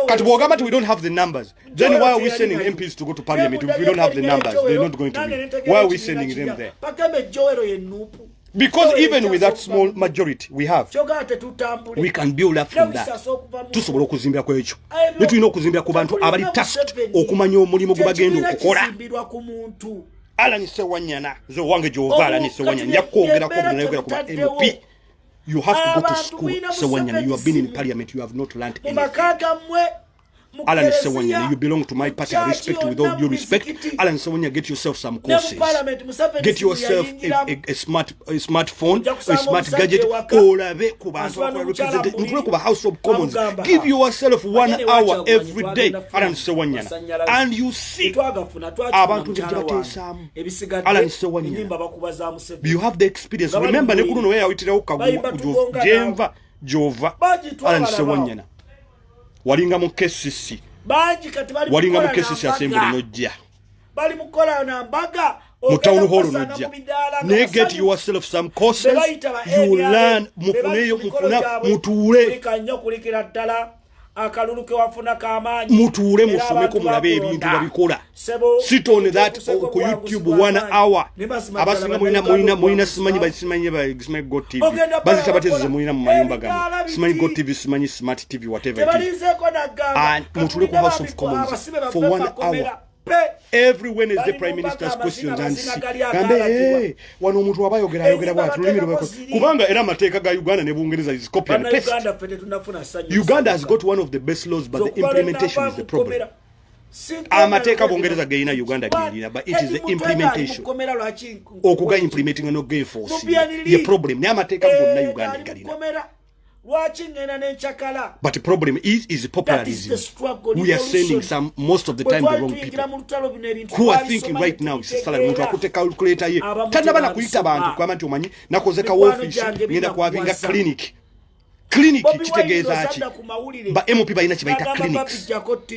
Kati bwogamba we don't have the numbers. Then why are we sending MPs to go to parliament if we don't have the numbers? They're not going to be. Why are we sending them there? Because even with that small majority we have, we can build up from that. Tusobola okuzimbira ku ekyo. Netulina okuzimbira ku bantu abali tasked okumanya omulimu gwe bagenda okukola. Alani Sewanyana, zo wange gyova Alani Sewanyana, yakwogera ku MP. You have to go to school, Sewanyana. You have been in parliament, you have not learned anything. Alan Sewanyana, you belong to my party. I respect you with all due respect. Alan Sewanyana, get yourself some courses. Get yourself a smartphone, a smart gadget. Kuba House of Commons. Give yourself 1 hour every day. Alan Sewanyana. And you see abantu Alan Sewanyana. You have the experience. Remember, Nekuno where Witira Kagu, Jova, Alan Sewanyana. Walinga mu KCC walinga mu KCC assembly nojja bali mukola na mbaga mu town hall nojja ne get yourself some courses you learn mufuneyo mutuule kanyo kulikira ddala akaluluke wafuna kamanyi mutuule musomeko mulabe ebintu babikola sit on that ku YouTube 1 hour abasinga mulina simanyi go TV bazita bateze mulina mu mayumba gano simanyi go TV simanyi smart TV whatever it is and mutuule ku House of Commons for 1 hour every Wednesday prime minister's questions and gambe wano omuntu abayogera bwatu lulimi kubanga era amateeka ga Uganda ne Bungereza is copy and paste. Uganda has got one of the best laws but the implementation is the problem. Amateeka Bungereza gaina Uganda gaina but it is the implementation okuga implementing no gain force the problem ne amateeka gonna Uganda gaina. But the problem is populism. We are sending most of the time the wrong people who are thinking right now is salary muntu akute calculator ye tanaba na kuyita bantu kwa manti omanyi nakozeka office ngenda kwavinga clinic clinic kitegeeza ki ba MP balina kibayita clinics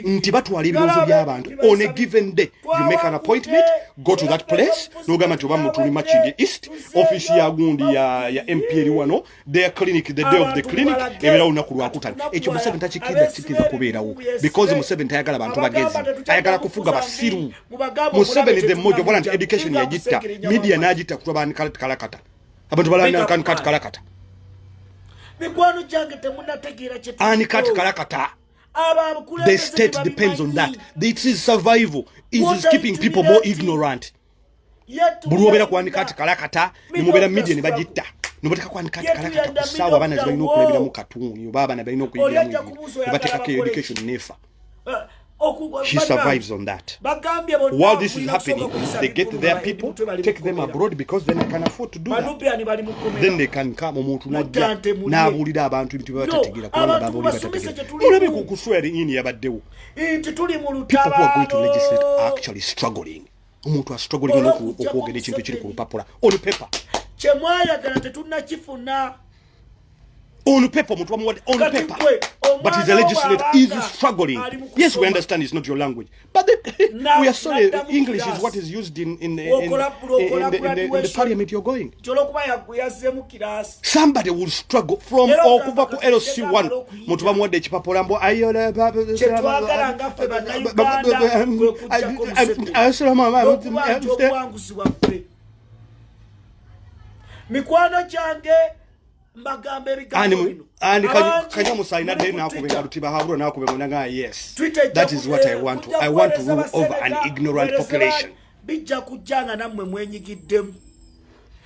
nti batwala ebirozo by'abantu on a given day you make an appointment go to that place n'ogamba nti oba muntu Makindye East office ya gundi ya MP eri wano their clinic the day of the clinic ebera olunaku lwakutano ekyo Museveni takikiriza kubeerawo because Museveni tayagala bantu bagezi ayagala kufuga basiru Museveni the mojo bwana nti education yagitta media n'agitta kutwa kalakata abantu balana kalakata mikwano jange temunategeera kye ani kalakata. The state depends on that. This is survival. It is keeping people more ignorant. Bulobera kwanika kalakata nimubera media ne bagitta nobateka kwanika kalakata kusawa abana zibalina okulabira mu katunyu baba na balina okuyibira mu bateka ke education nefa. She survives on that. While this is happening, they get their people, take them abroad because then they can afford to do that. Then they can come omuntu najja n'abulira abantu bintu batategeera kubanga babuli batategeera. Mulabe ku kuswera ini yabaddewo. People who are going to legislate are actually struggling. Omuntu a struggling okwogera ekintu ekiri ku lupapula. On paper. Kyemwayagala tetunnakifuna. On paper, on paper. But his legislator is struggling. Yes, we understand it's not your language. But we are sorry, English is what is used in the parliament you're going. Somebody will struggle from okuva ku LC1. Mutuba mwade chipapolambo ayola mikwano change mbagambe bigambo kanya musaina de nakubenga lutiba haburo nakubenga nga yes that is what I want to rule over an ignorant population. Bijja kujanga namwe mwenyigiddemu.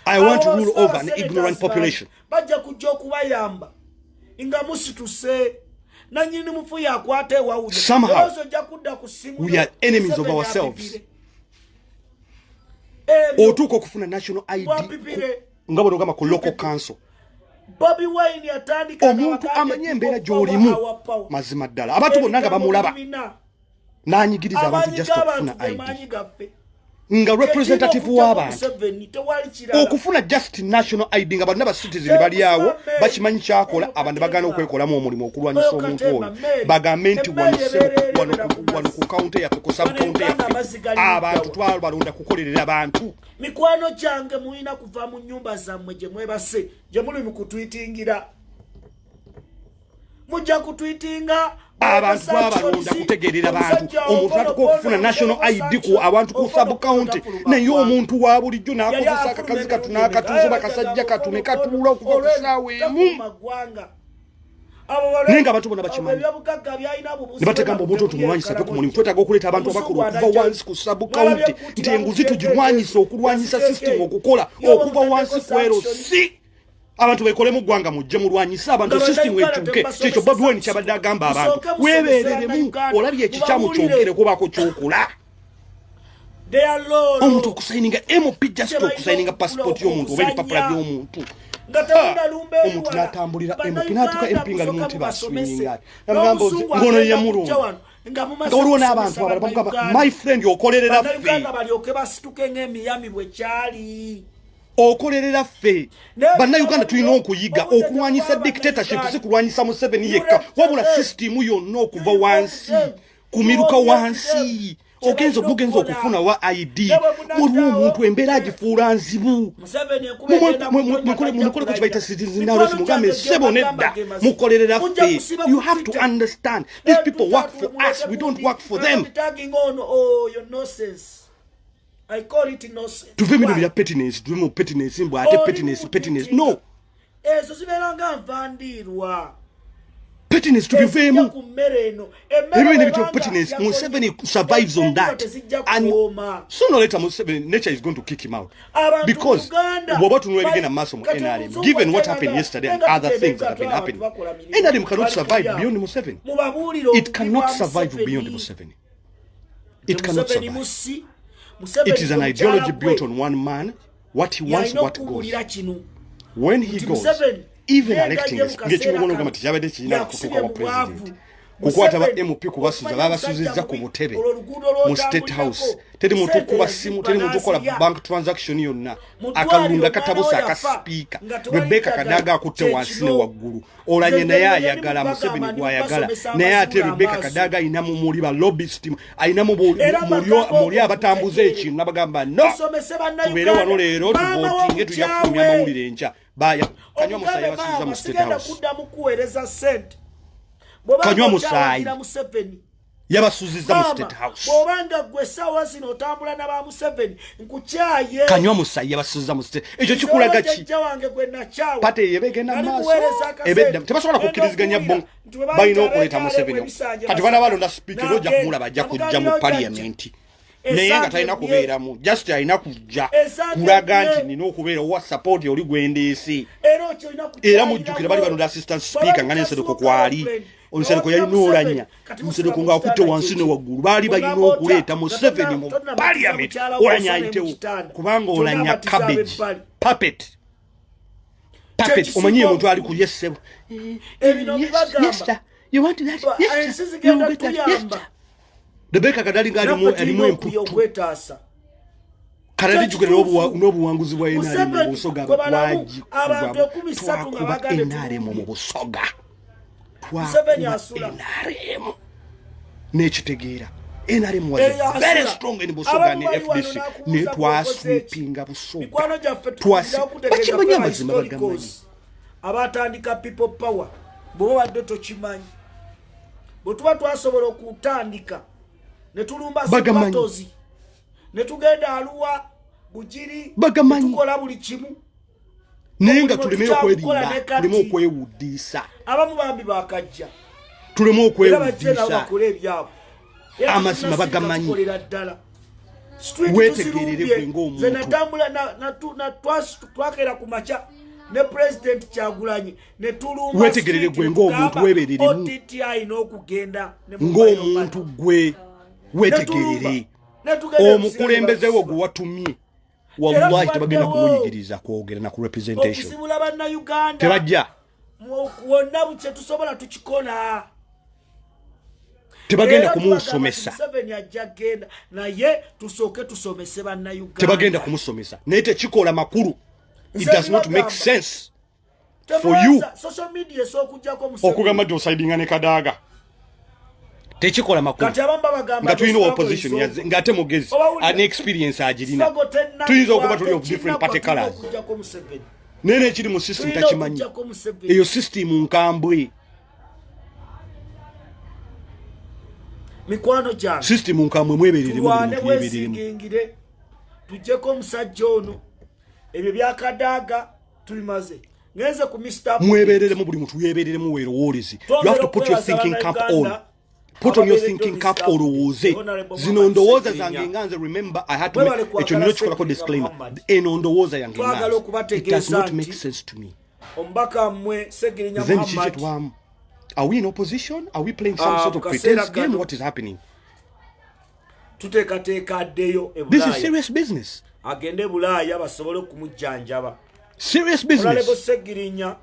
I want to rule over an ignorant population. Bajja kujja okubayamba inga musituse nanyini mufu yakwate wawuye somehow we are enemies of ourselves. Otuko kufuna national ID ngabo ngama ku local council. Bobby Wine yatandika omuntu amanye embeera gy'olimu mazima ddala abantu bonna nga bamulaba n'anyigiriza abantu just okufuna ID nga representative w'abantu okufuna just national ID nga bonna ba citizen bali awo bakimanyi kyakola abantu bagana okwekolamu omulimu okulwanyisa omuntu oyo bagambe nti wano ku county yaffe ku sub county yaffe abantu twabalonda kukolerera abantu. Mikwano jange muina kuva mu nyumba zammwe gye mwebase gye muli mu kutwitingira mujja kutwitinga abantu babalonda kutegerera abantu omuntu atuko okufuna national ID ku abantu ku sub county naye omuntu wa bulijjo n'akozesa akakazi katuna akatuuzo bakasajja katune katuula okuva ku ssaawa emu nenga abantu bona bakimanyi ne bategamba omuntu otumulwanyisa ku mulimu twetaaga okuleeta abantu abakulu okuva wansi ku sub county nti enguzi tugirwanyisa okulwanyisa system okukola okuva wansi ku LC abantu bekole mu ggwanga mujje mulwanyisa abantu system ekyuke kyekyo Bobi Wine kyabadde agamba abantu weebeereremu olabye ekikyamu kyogere kubaako kyokola omuntu okusayininga MP just okusayininga passport y'omuntu oba ebipapula by'omuntu omuntu n'atambulira MP n'atuuka MP nga limuntu baswinga nagambo ngono yamulungi nga waliwo n'abantu abalala bamugamba my friend okolerera ffe balyoke basituke ng'emiyami bwe kyali okolerera ffe bannayuganda tulina okuyiga okulwanyisa dictatorship si kulwanyisa Museveni yekka wabula system yonna okuva wansi kumiruka wansi ogenza okufuna wa ID waliwo omuntu embeera agifuula nzibu mukole ku kibayita citizenship mugambe sebo nedda mukolerera ffe. You have to understand these people work for us, we don't work for them. I call it nonsense. Tuve bino bya pettiness, tuve mu pettiness mbwa ate pettiness no. Ezo ziberanga mvandirwa. Pettiness tubivemu. Ebintu ebyo pettiness Museveni survives on that. And sooner or later Museveni nature is going to kick him out. Because what we begin a mass from NRM, given what happened yesterday and other things that have been happening, NRM cannot survive beyond Museveni. It cannot survive beyond Museveni. It cannot survive. It is an ideology built on one man, what he wants, what goes. When he goes, even electing, kukwata ba MP kubasuza babasuzizza ku butebe mu State House teri muntu kuba simu teri muntu kola bank transaction yonna akalunda katabusa akaspika Rebecca Kadaga akutte wansi ne waggulu olanye naye ayagala Museveni gwayagala naye ate Rebecca Kadaga inamu muri ba lobbyist ayinamu muri abatambuze ekintu nabagamba no tubere wano leero tuvotinge tujja kufumya amawulire enca baya kanywa musaya basuza mu State House kanywa musayi yabasuziza mu State House bobanga gwe sawa zino otambula na ba Museveni nkuchaye kanywa musayi yabasuziza mu State ekyo kikulaga ki pate yebege na maso ebedda tebasobola kukiriziganya bon balina okuleta Museveni kati bana balonda speaker lojja kumula bajja kujja mu parliament naye nga talina kubeeramu just alina kujja kulaga nti nina okubeera owa support oli gwendeesi era mujjukira bali balonda assistant speaker nga n'ensedeko kwali Omusereko yali noolanya Omusereko ng'akutte wansi ne waggulu baali balina okuleeta Museveni mu parliament olanya ayitewo kubanga olanya cabbage puppet omanyi omuntu ali ku yesebo you want that Rebecca Kadali ng'alimu emputtu kalijjukira n'obuwanguzi bwa NRM mu busoga bwagi twakuba NRM mu busoga NRM n'ekitegeera NRM was very strong in busoga ne FDC ne twasweepinga busoga twakimanya amazima bagamanyi abatandika people power bo badde tokimanyi bwe tuba twasobola okutandika ne tulumba sibatozi ne tugenda Arua Bujiri tukola buli kimu naye nga tuleme okwerinda tuleme okwewuddisa abamu bambi bakajja tuleme okwewuddisa amazima bagamanyi wetegerere gwe ng'omuntu zenatambula na twakera ku macha ne president Kyagulanyi ne tulumba wetegerere gwe ng'omuntu webereremu OTTI n'okugenda ng'omuntu gwe wetegerere omukulembeze wo gwe watumye wallahi tebagenda kumuyigiriza kwogera na ku representation okusibula banna Uganda tebajja wonna buche tusobola tukikola tebagenda kumusomesa Museveni ajagenda naye tusooke tusomese banna Uganda tebagenda kumusomesa naye tekikola makulu it does not make sense for you social media so kujjako Museveni okugamba nti osidinga ne Kadaga tekikola makulu nga tulina opposition ng'ate mugezi an experience agirina tuyinza okuba tuli of different party colors nene ekiri mu system takimanyi eyo system nkambwe mikwano gyange system nkambwe mwebereremu tujjeko omusajja ono ebyo bya Kadaga tulimaze ngenze ku Mr. mwebereremu buli muntu yebereremu weerowoolezi you have to put your thinking cap on. Put on your thinking cap olowooze zino ndowooza zange nganze remember I had to make ekyo nyo kikolako disclaimer eno ndowooza yange nganze it does not make sense to me ombaka mmwe Segirinya Muhammad are we in opposition are we playing some sort of pretense game what is happening tuteekateeka addeyo this is serious business agende Bulaaya basobole okumujjanjaba serious business Segirinya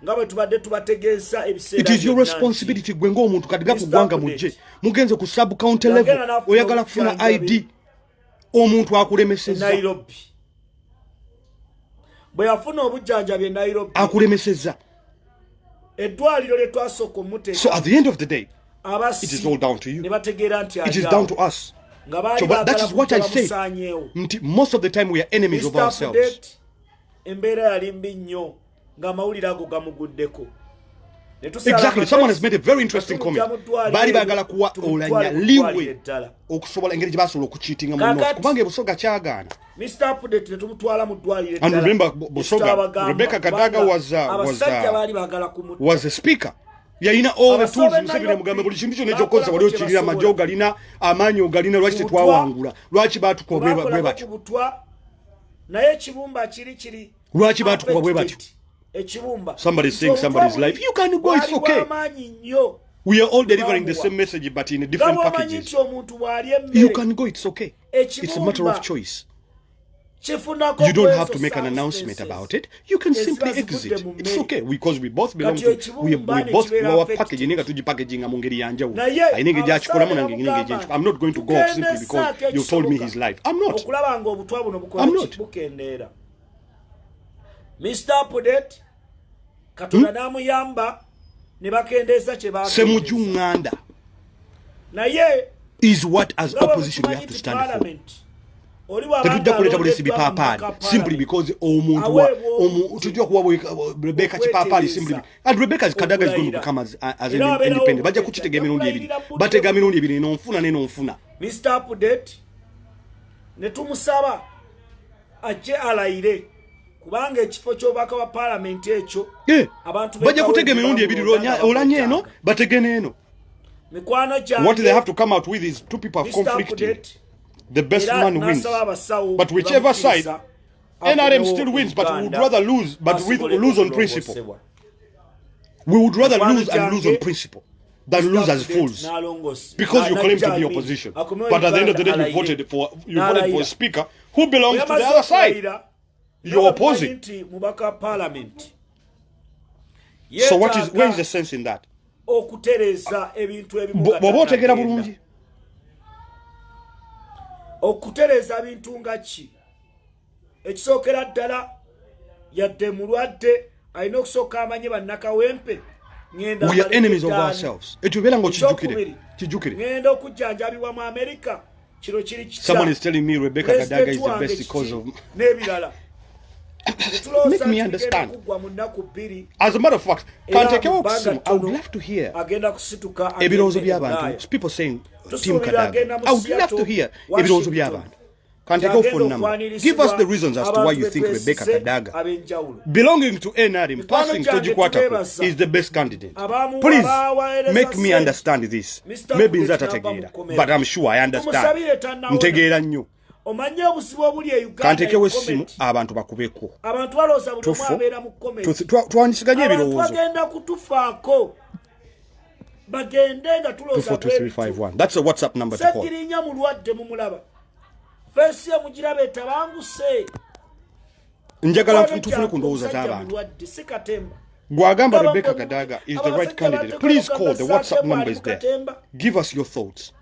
ngabe tubadde tubategeeza ebiseera it is your responsibility gwe ng'omuntu kadiga ku ggwanga mujje mugenze ku sub county level oyagala kufuna ID omuntu akulemeseza Nairobi bwe yafuna obujjanjabi Nairobi akulemeseza eddwaliro lye twasooka omuteeka so at the end of the day it is all down to you ne bategeera nti it is down to us so that is what I say most of the time we are enemies of ourselves embeera yali mbi nnyo nga mawulire ago gamuguddeko exactly someone has made a very interesting comment bali bagala kuwa olanya liwe okusobola engeri gyebasobola okucheatinga mu north kubanga ebusoga kyagaana Mr. Update netumutwala mu ddwaliro and remember busoga Rebecca Kadaga was a speaker yalina all the tools Museveni mugambe buli kintu kyonna ekyokozesa wali okirira amajjo galina amaanyi ogalina lwaki tetwawangula lwaki baatukuba bwe batyo naye ekibumba kiri lwaki baatukuba bwe batyo ekibumba somebody's saying somebody's life you can go it's okay we are all delivering the same message but in a different packages you can go it's okay it's a matter of choice You don't have to make an announcement about it. You can simply exit. It's okay because we both belong to we both our package ninga tuji packaging amungeri yanja u. Ainenge jachikola mu nange ninge jachikola. I'm not going to go off simply because you told me his life. I'm not. I'm not. Mr. Pudet Katonda namuyamba ne bakendeza kye bakendeeza. Semujunganda is what as opposition we have to stand for. Tetujja kuleta bulesi bipapali simply because omuntu tujja kuwa Rebecca kipapali simply and Rebecca's Kadaga is going to become as an independent. Bajja kuchitega emirundi ebiri batega emirundi ebiri nonfuna ne nonfuna. Mr. Pudet ne tumusaba ajje alayire kubanga ekifo ky'obubaka wa parliament ekyo abantu bajja kutega emirundi ebiri olanye eno batege eno. Mikwano gyange what they have to come out with is two people have conflicting. The best man wins. But whichever side, NRM still wins, but we would rather lose, but we lose on principle. We would rather lose and lose on principle than lose as fools. Because you claim to be opposition. But at the end of the day, you voted for a speaker who belongs to the other side. You're opposing. So where is the sense in that? Okutereza bintu nga ki ekisookera ddala yadde mulwadde alina okusooka amanye bannakawempe ngenda we are enemies of ourselves etubera ngo kijjukire ngenda okujjanjabibwa mu America kiro kiri kitya. Someone is telling me Rebecca Kadaga is the best because of n'ebirala. Make me understand. As a matter of fact, I would love to hear people saying Team Kadaga. I would love to hear give us the reasons as to why you think Rebecca Kadaga, belonging to NRM, passing to Jikwata, is the best candidate. Please make me understand this. Maybe in that again, but I'm sure I understand. Ntegera nnyo. Omanye obusibo obuli e Uganda. Kantekewo essimu abantu bakubeko. Abantu balooza buli omu abeera mu comment. Twandisiganye ebirowoozo. Bagenda kutufaako. Bagende nga tulooza 24251. That's a WhatsApp number to call. Sekirinya mulwadde mumulaba. Fesi ya mugirabe tabanguse. Njagala tufune ku ndowooza z'abantu. Gwagamba Rebecca Kadaga is the right candidate. Please call. The WhatsApp number is there. Give us your thoughts.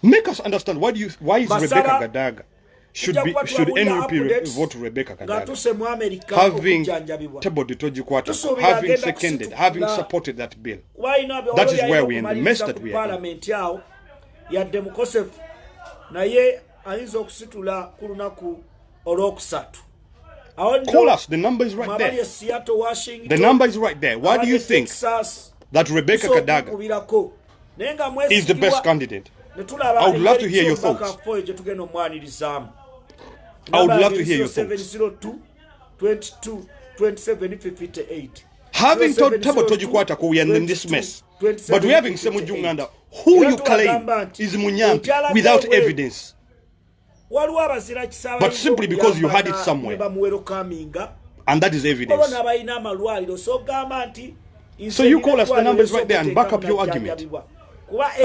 Make us understand why is Rebecca Kadaga should NUP vote Rebecca Kadaga, having tabled the Tojikwata, having seconded, having supported that bill. That is where we in the mess that we are in. Call us, the number is right there. The number is right there. Why do you think that Rebecca Kadaga is the best candidate? I would love to hear your thoughts. I would love to hear your thoughts. 22 27 58. Having Tabo Tojikwata, we are in this mess. But we're having Semujunganda, who you claim is Munyampi without evidence. But simply because you had it somewhere. And that is evidence. So you call us, the numbers right there, and back up your argument. Let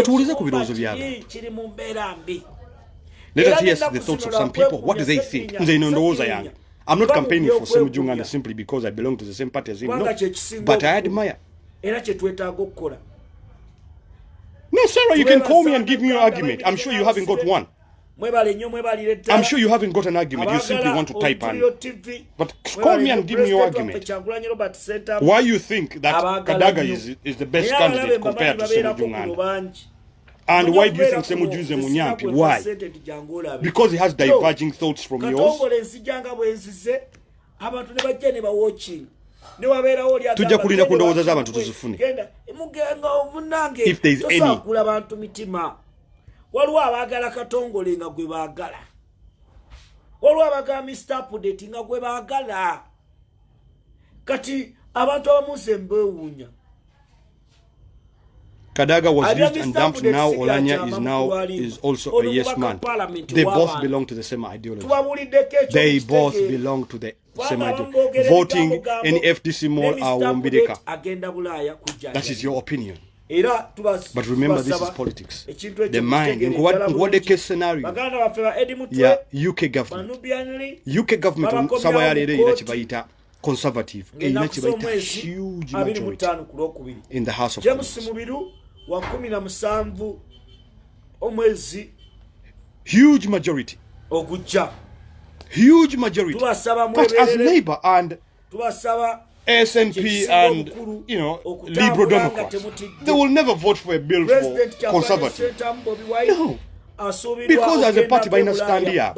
us hear the thoughts of some people. What do they think? I'm not campaigning for Semujunganda simply because I belong to the same party as him. No, but I admire. No, Sarah, you can call me and give me your argument. I'm sure you haven't got one. I'm sure you haven't got an argument. You simply want to type on. But call me and give me your argument. Why you think that Kadaga is the best candidate compared to Semujunganda? And why do you think Semujuze Munyampi? Why? Because he has diverging thoughts from yours. Tujja kulinda ku ndowooza z'abantu tuzifune. If there is any. Waliwo abaagala Katongole nga gwe baagala. Waliwo abaagala Mr. Pudet nga gwe baagala. Kati abantu abamuze mbewuunya. Kadaga was used and dumped. Now Olanya is also a yes man. They both belong to the same ideology. They both belong to the same ideology. Voting in FDC mall or Wombideka. That is your opinion. era But remember, this is politics. The mind. In what the case scenario? baganda baffe ba Eddie Mutwe, Yeah, UK government. Banubianli, UK government sawa ya lero ina chibaita conservative. Ina chibaita mwezi huge 25 majority ku Lwokubiri. in the House of James Commons. Mubiru wa 17 omwezi Huge majority. ogujja. Huge majority. Tubasaba But as mweberere, Labour and tubasaba SNP and, you know, Liberal Democrats, they will never vote for a bill for conservative. No. Because as a party by stand here.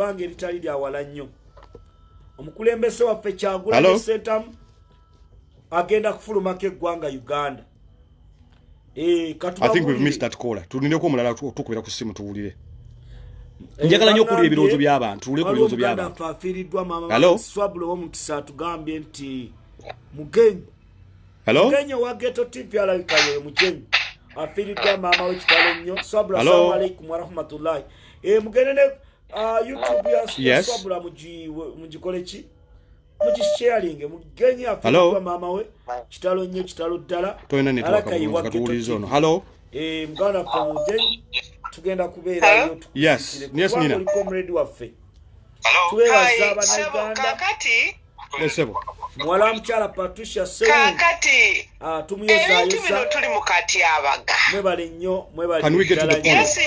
Omukulembeze waffe Kyagulanyi Ssentamu agenda kufulumako eggwanga Uganda. I think we've missed that caller. Tulindeko omulala tukubira ku simu tuwulire. Njagala nnyo okulira ebirowoozo by'abantu. Tulire ku birowoozo by'abantu. Afiiriddwa maama Hello? Swabula w'omukisa atugambye nti mugenyi. Hello? Mugenyi wa Ghetto TV alabika ye mugenyi. Afiiriddwa maama we kitalo nnyo. Swabula assalamu alaikum wa rahmatullahi. Mugende ne YouTube ya Swabula mugikole ki? Mugisharing mugenyi afiiriddwa maama we kitalo nnyo kitalo ddala. Toyina network katuwuliza ono. Hello? Muganda kwa mugenyi tugenda kubeerayo. Yes, Nina. Comrade waffe. Hello. Kakati. Lesebo. Mwala mchala Patricia Sewu. Kakati. Tumuyeza yesa. Tuli mukati abaga. Mwebale nnyo, mwebale. Can we get to the point? Yes,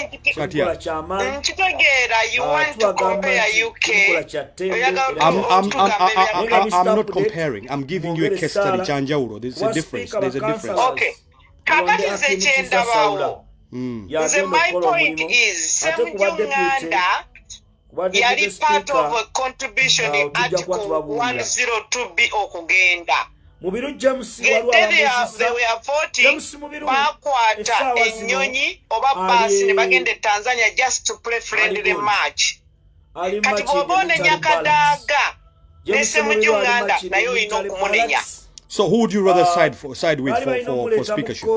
Nchitegera, you want to compare UK. I'm not comparing. I'm giving you a case study. There's a difference. There's a difference. Okay. Kakati ze chenda bawo. My point is, Uganda yali part of a contribution in Article 102B okugenda. Mubiru James they were voting bakwata ennyonyi oba basi ne bagende Tanzania just to play friendly match. Kati bw'oboone Nyakadaaga ne Ssemujjunganda naye olina okumunenya. So who would you rather side with for speakership?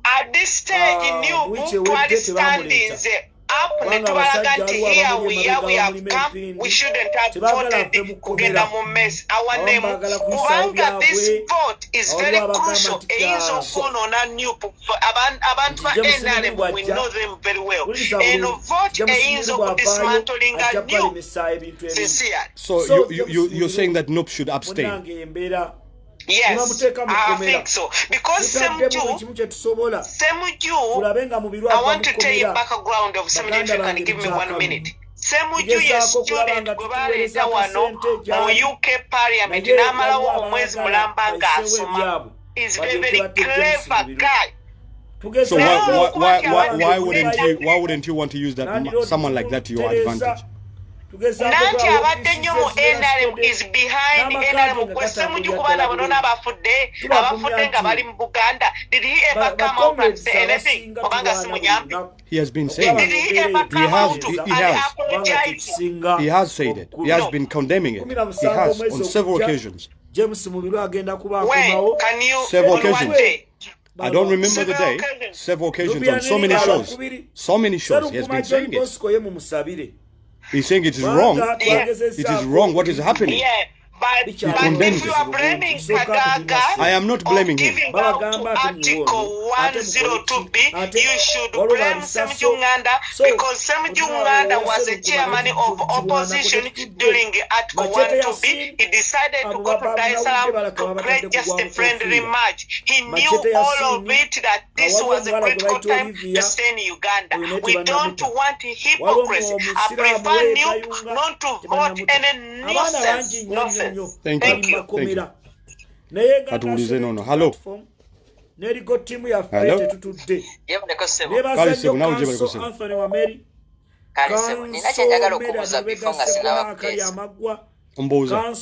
At this stage, new twali standings up ne tubalaga nti here we have come, we shouldn't have voted kugenda mu mess our name kubanga this vote is very crucial eyinza okwonoona new abantu ba NRM, we know them very well, and vote eyinza okudismantlinga new sincere. So you're saying that NUP should abstain? Yes, I think so. Because Semuju, I want to tell you background of Semuju if you can give me 1 minute. Semuju is student Gubaleza wano mu UK Parliament n'amalawo omwezi mulamba ng'asoma. He's a very clever guy. So why wouldn't you want to use that someone like that to your advantage? Nanti abadde nnyo mu NRM is behind NRM kwe Ssemujju kubaana bonona abafudde nga bali mu Buganda. Did he ever come out and say anything? Obanga simunyambi. He has been saying it. Did he ever come out and apologize? He has said it. He has been condemning it. He has on several occasions. James Mubiru agenda kuba akomawo. Several occasions. I don't remember the day. Several occasions on so many shows. So many shows. He has been saying it. He's saying it is wrong. It is wrong what is happening. Yeah, but if you are blaming Kadaga, I am not blaming him. Giving out to Article 102B, you should blame Ssemujjunganda because Ssemujjunganda was the chairman of opposition during Article 102B. He decided to go to Dar es Salaam to create just a friendly match. He knew all of it that this was a critical time to stay in Uganda. We don't want hypocrisy. I prefer you not to vote any nonsense. Thank you. Katuulize nono. Hello. Nerigo timu ya fete tutudde. Nebaza Anthony wa Mary. Kalisebo nina kyenjagala okubuuza before nga sinaba place. Mbuuza.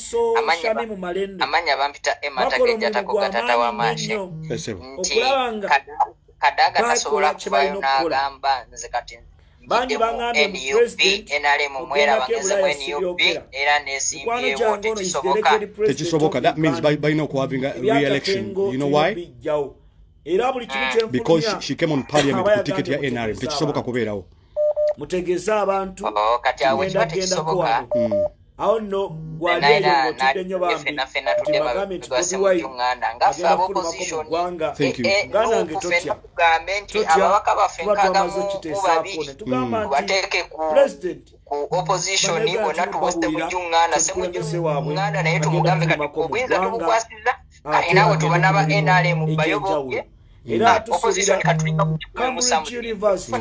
Shami mu Malende. Amanya bampita Ematakejjatako gatata wa Mashe. Nti Kadaga tasobola kuvayo n'agamba nze kati bangi bangambye mu president NRM mwera bageze mu NUP era neesimbyewo tekisoboka. That means by no having a re-election. You know why? Because she came on parliament ku ticket ya NRM. Tekisoboka kubeerawo. Mutegeeza abantu kati awo kiba tekisoboka awo nno gwali eyo ng'otudde nnyo bambi nti bagambe nti Bobi Wine agenda kufulumako mu ggwanga Uganda nge totya tuba twamaze okiteesaako ne tugamba nti pulezidenti opposition bonna tubuste mu Uganda omukulembeze waabwe Uganda naye tumugambe kati obuyinza tubukwasiza nawe tubona ba NRM bayobobye era tusuubira Cambridge University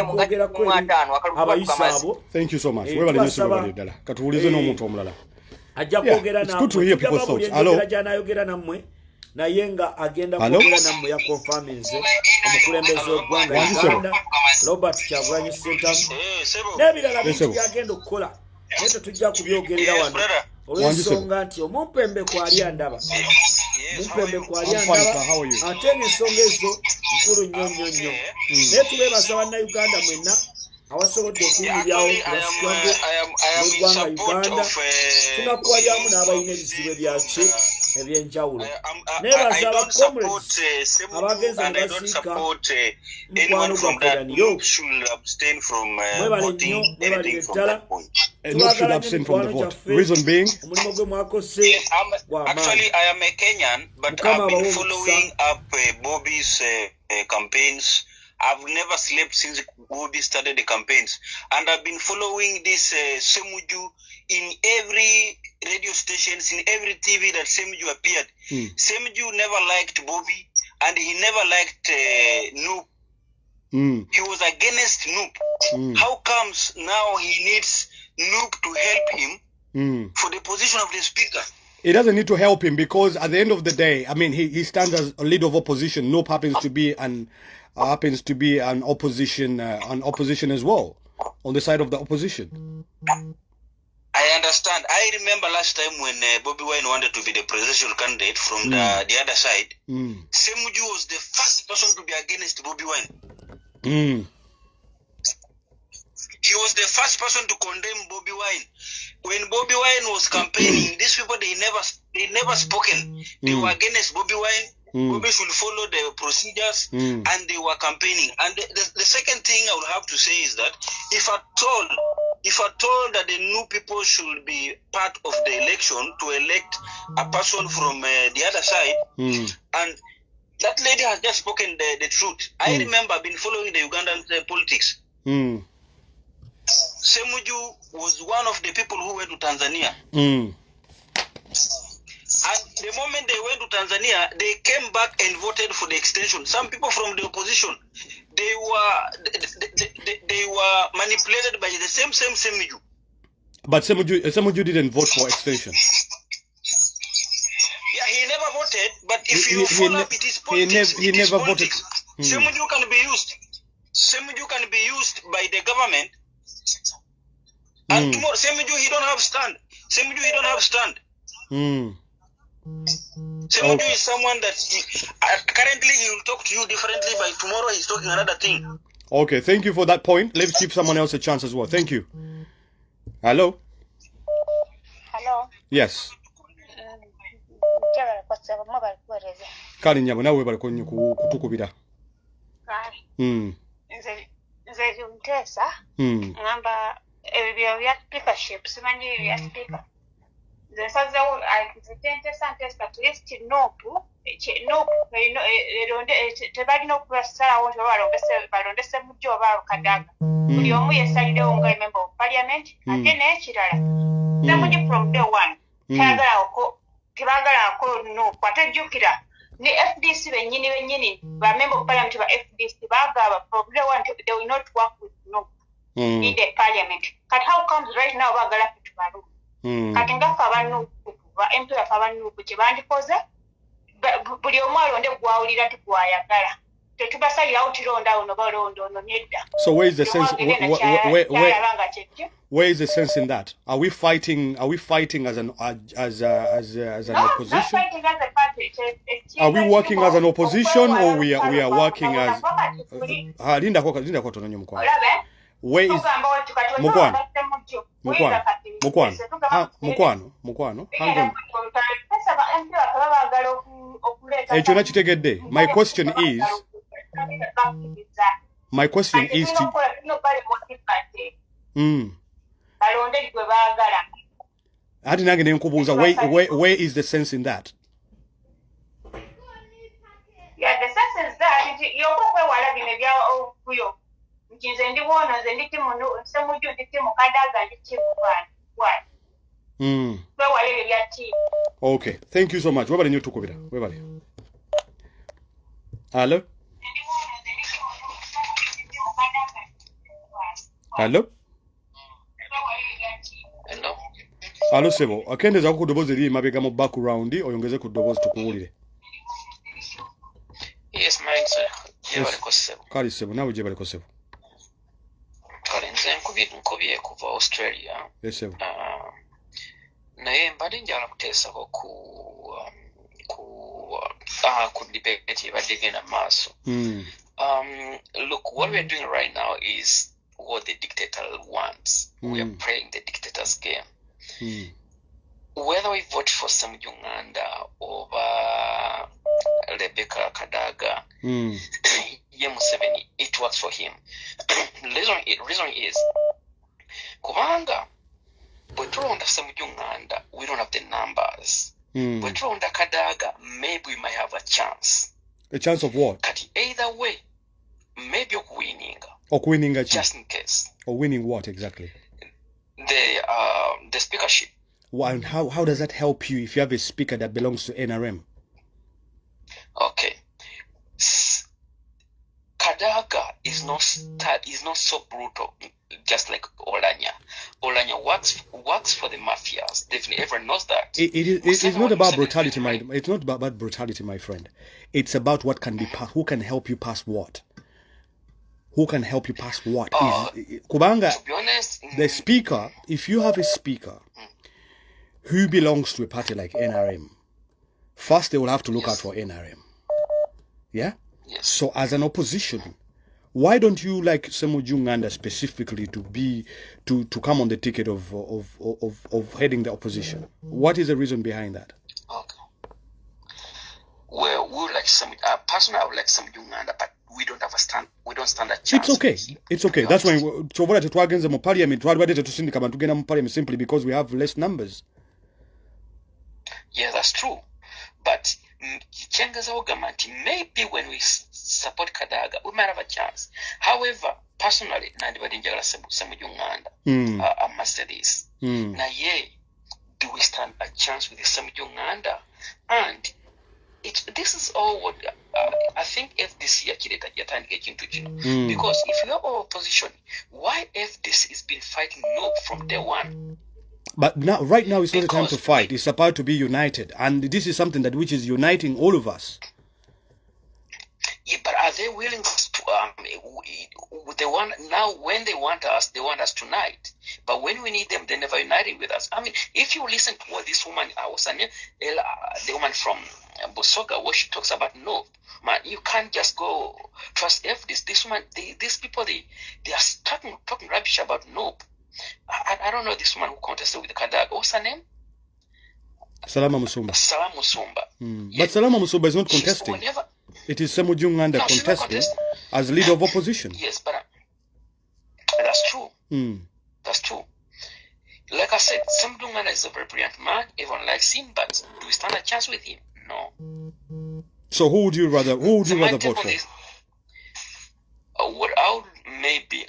kwogera kweri abayisa abo. Thank you so much. Webale nyo bali ddala katuwulize n'omuntu omulala ajja kwogera nammwe gy'anaayogera nammwe naye nga agenda kwogera nammwe ya confirminze omukulembeze w'eggwanga Uganda Robert Kyagulanyi Ssentamu n'ebirala bintu byagenda okukola naye tetujja kubyogerera wano olw'ensonga nti omumpembe kwali andaba ate ng'ensonga ezo nkulu nnyo nnyo nnyo naye tubeebaza bannayuganda mwenna awasobodde okuyimiryawo kubasitwange n'eggwanga Uganda tunakuwalyamu n'abalina ebizibu ebyakye ebyenjawulo neebaza abacomrades abagenze ne basiika mukwano gwakodaniyo mwebale nnyo mwebalire ddala tubagala nnyo mikwano gyaffe omulimu gwe mwakose gw'amaanyi mukama campaigns. I've never slept since Bobby started the campaigns, and I've been following this Semuju in every radio stations, in every TV that Semuju appeared. Semuju never liked Bobby, and he never liked Noop. He was against Noop. How comes now he needs Noop to help him for the position of the speaker? It doesn't need to help him because at the end of the day, I mean, he stands as a leader of opposition. Noop happens to be an opposition as well, on the side of the opposition. I understand. I remember last time when Bobi Wine wanted to be the presidential candidate from the other side. Semuju was the first person to be against Bobi Wine. He was the first person to condemn Bobi Wine. When Bobi Wine was campaigning, these people they never spoken. They were against Bobi Wine. Bobby should follow the procedures, and they were campaigning. And the second thing I would have to say is that if I told that the new people should be part of the election to elect a person from the other side, and that lady has just spoken the truth. I remember I've been following the Ugandan politics. Semuju was one of the people who went to Tanzania. And the moment they went to Tanzania, they came back and voted for the extension. Some people from the opposition, they were manipulated by the same Semuju. But Semuju didn't vote for extension. Yeah, he never voted. But if you follow up, it is politics. He never voted. Semuju can be used. Semuju can be used by the government. And tomorrow, Semuju, he don't have stand. Semuju, he don't have stand. Semuju is someone that currently he will talk to you differently. By tomorrow, he's talking another thing. Okay, thank you for that point. Let's give someone else a chance as well. Thank you. Hello? Hello? Yes. Kali nyabo nawe bali kutukubira. Nze Ntesa. Ngamba ebyo bya speakership simanyi bya speaker. Nze sazewo Ntesa at least Nopu tebalina okusalawo nti balondese mujjo oba Kadaga. Buli omu yesaliddewo nga member of parliament ate n'ekirala. Semuju from day one tebagalako Nopu ate jjukira ne FDC bennyini ba member of parliament ba FDC bagaba from day one they will not work with Nopu in the parliament. But how comes right now bagala kutubalu? Kati ngafa Nopu ba MP bafa Nopu kyebandikoze buli omu alonde gwawulira tikwayagala tetubasalirawo tironda ono balondo ono nedda. So where is the sense? Where is the sense in that? Are we fighting as an opposition? Not fighting as a party. Are we working as an opposition or we are working as Linda kwa tononyo mkwano. Where is Mukwano? Hang on. Ekyo nakitegedde. My question is to Ati nange nenkubuuza, where is the sense in that? Yeah, the sense is that yokokwe wala bine bya okuyo. Nkinze ndi wono nze ndi timu Ssemujju ndi timu Kadaga ndi timu Why? Kwe wala bya team. Okay, thank you so much. Webale nyo tukubira. Webale. Hello? Hello? Hello? Hello Sebo, akendeza ku dobozi liri mabega mu background oyongeze ku dobozi tukuwulire. Yes, mine sir. Jebale ko Sebo. Kali Sebo, nawe jebale ko Sebo. Kale nze nkubye kuva Australia. Yes Sebo. Naye mbadde njala kuteesako ku debate ebadde egenda maaso. Look, what we're doing right now is what the dictator wants. We are playing the dictator's game. Whether we vote for Ssemujju Nganda or Rebecca Kadaga, Museveni, it works for him. Reason is, kubanga bwe tulonda Ssemujju Nganda, we don't have the numbers. Bwe tulonda Kadaga, maybe we might have a chance. A chance of what? Kati either way, maybe winning just in case. Or winning what exactly? The speakership. Well, and how does that help you if you have a speaker that belongs to NRM? Okay. Kadaga is not so brutal, just like Olanya. Olanya works for the mafias. Definitely, everyone knows that. It's not about brutality, it's not about brutality, my friend. It's about what can be who can help you pass what. Who can help you pass what? Kubanga, to be honest, the speaker, if you have a speaker who belongs to a party like NRM, first they will have to look out for NRM. Yeah? Yes. So as an opposition, why don't you like Ssemujju Nganda specifically to come on the ticket of heading the opposition? What is the reason behind that? Okay. Well, we like personally I would like Ssemujju Nganda, but we don't stand a chance. It's okay. That's why chovola tetwagenze mu parliament twalibadde tetusindika abantu genda mu parliament simply because we have less numbers. Yeah, that's true. But maybe when we support Kadaga, we might have a chance. However, personally, nandibadde njagala Ssemujju Nganda. I must say this. Naye, do we stand a chance with Ssemujju Nganda? And this is all what I think FDC because if you are opposition, why FDC has been fighting no from day one? But right now it's not the time to fight. It's about to be united, and this is something which is uniting all of us. Yeah, but are they willing to? They want now. When they want us tonight. But when we need them, they never united with us. I mean, if you listen to what this woman, the woman from Busoga, what she talks about, no, man, you can't just go trust this woman. These people, they are talking rubbish about no. I don't know this woman who contested with the Kadaga. What's her name? Salama Musumba. Salama Musumba. But Salama Musumba is not contesting. It is Ssemujju Nganda contesting as leader of opposition. Yes, but that's true. That's true. Like I said, Ssemujju Nganda is a very brilliant man. Everyone likes him, but do we stand a chance with him? No. So who would you rather vote for?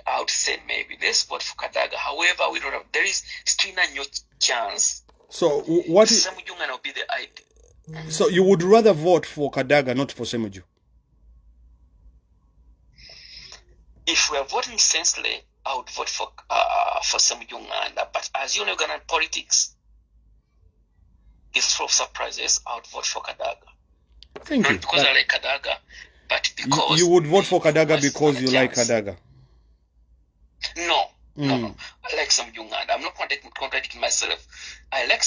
I would say maybe let's vote for Kadaga. However, we don't have. There is still no chance. So what? Ssemujju Nganda will be the idea. So you would rather vote for Kadaga, not for Ssemujju? If we are voting sensibly, I would vote for Ssemujju Nganda. But as you know, Ugandan politics is full of surprises. I would vote for Kadaga. Thank you. Not because I like Kadaga, but because you would vote for Kadaga because you like Kadaga. No. I like Ssemujju Nganda. I'm not contradicting myself. I like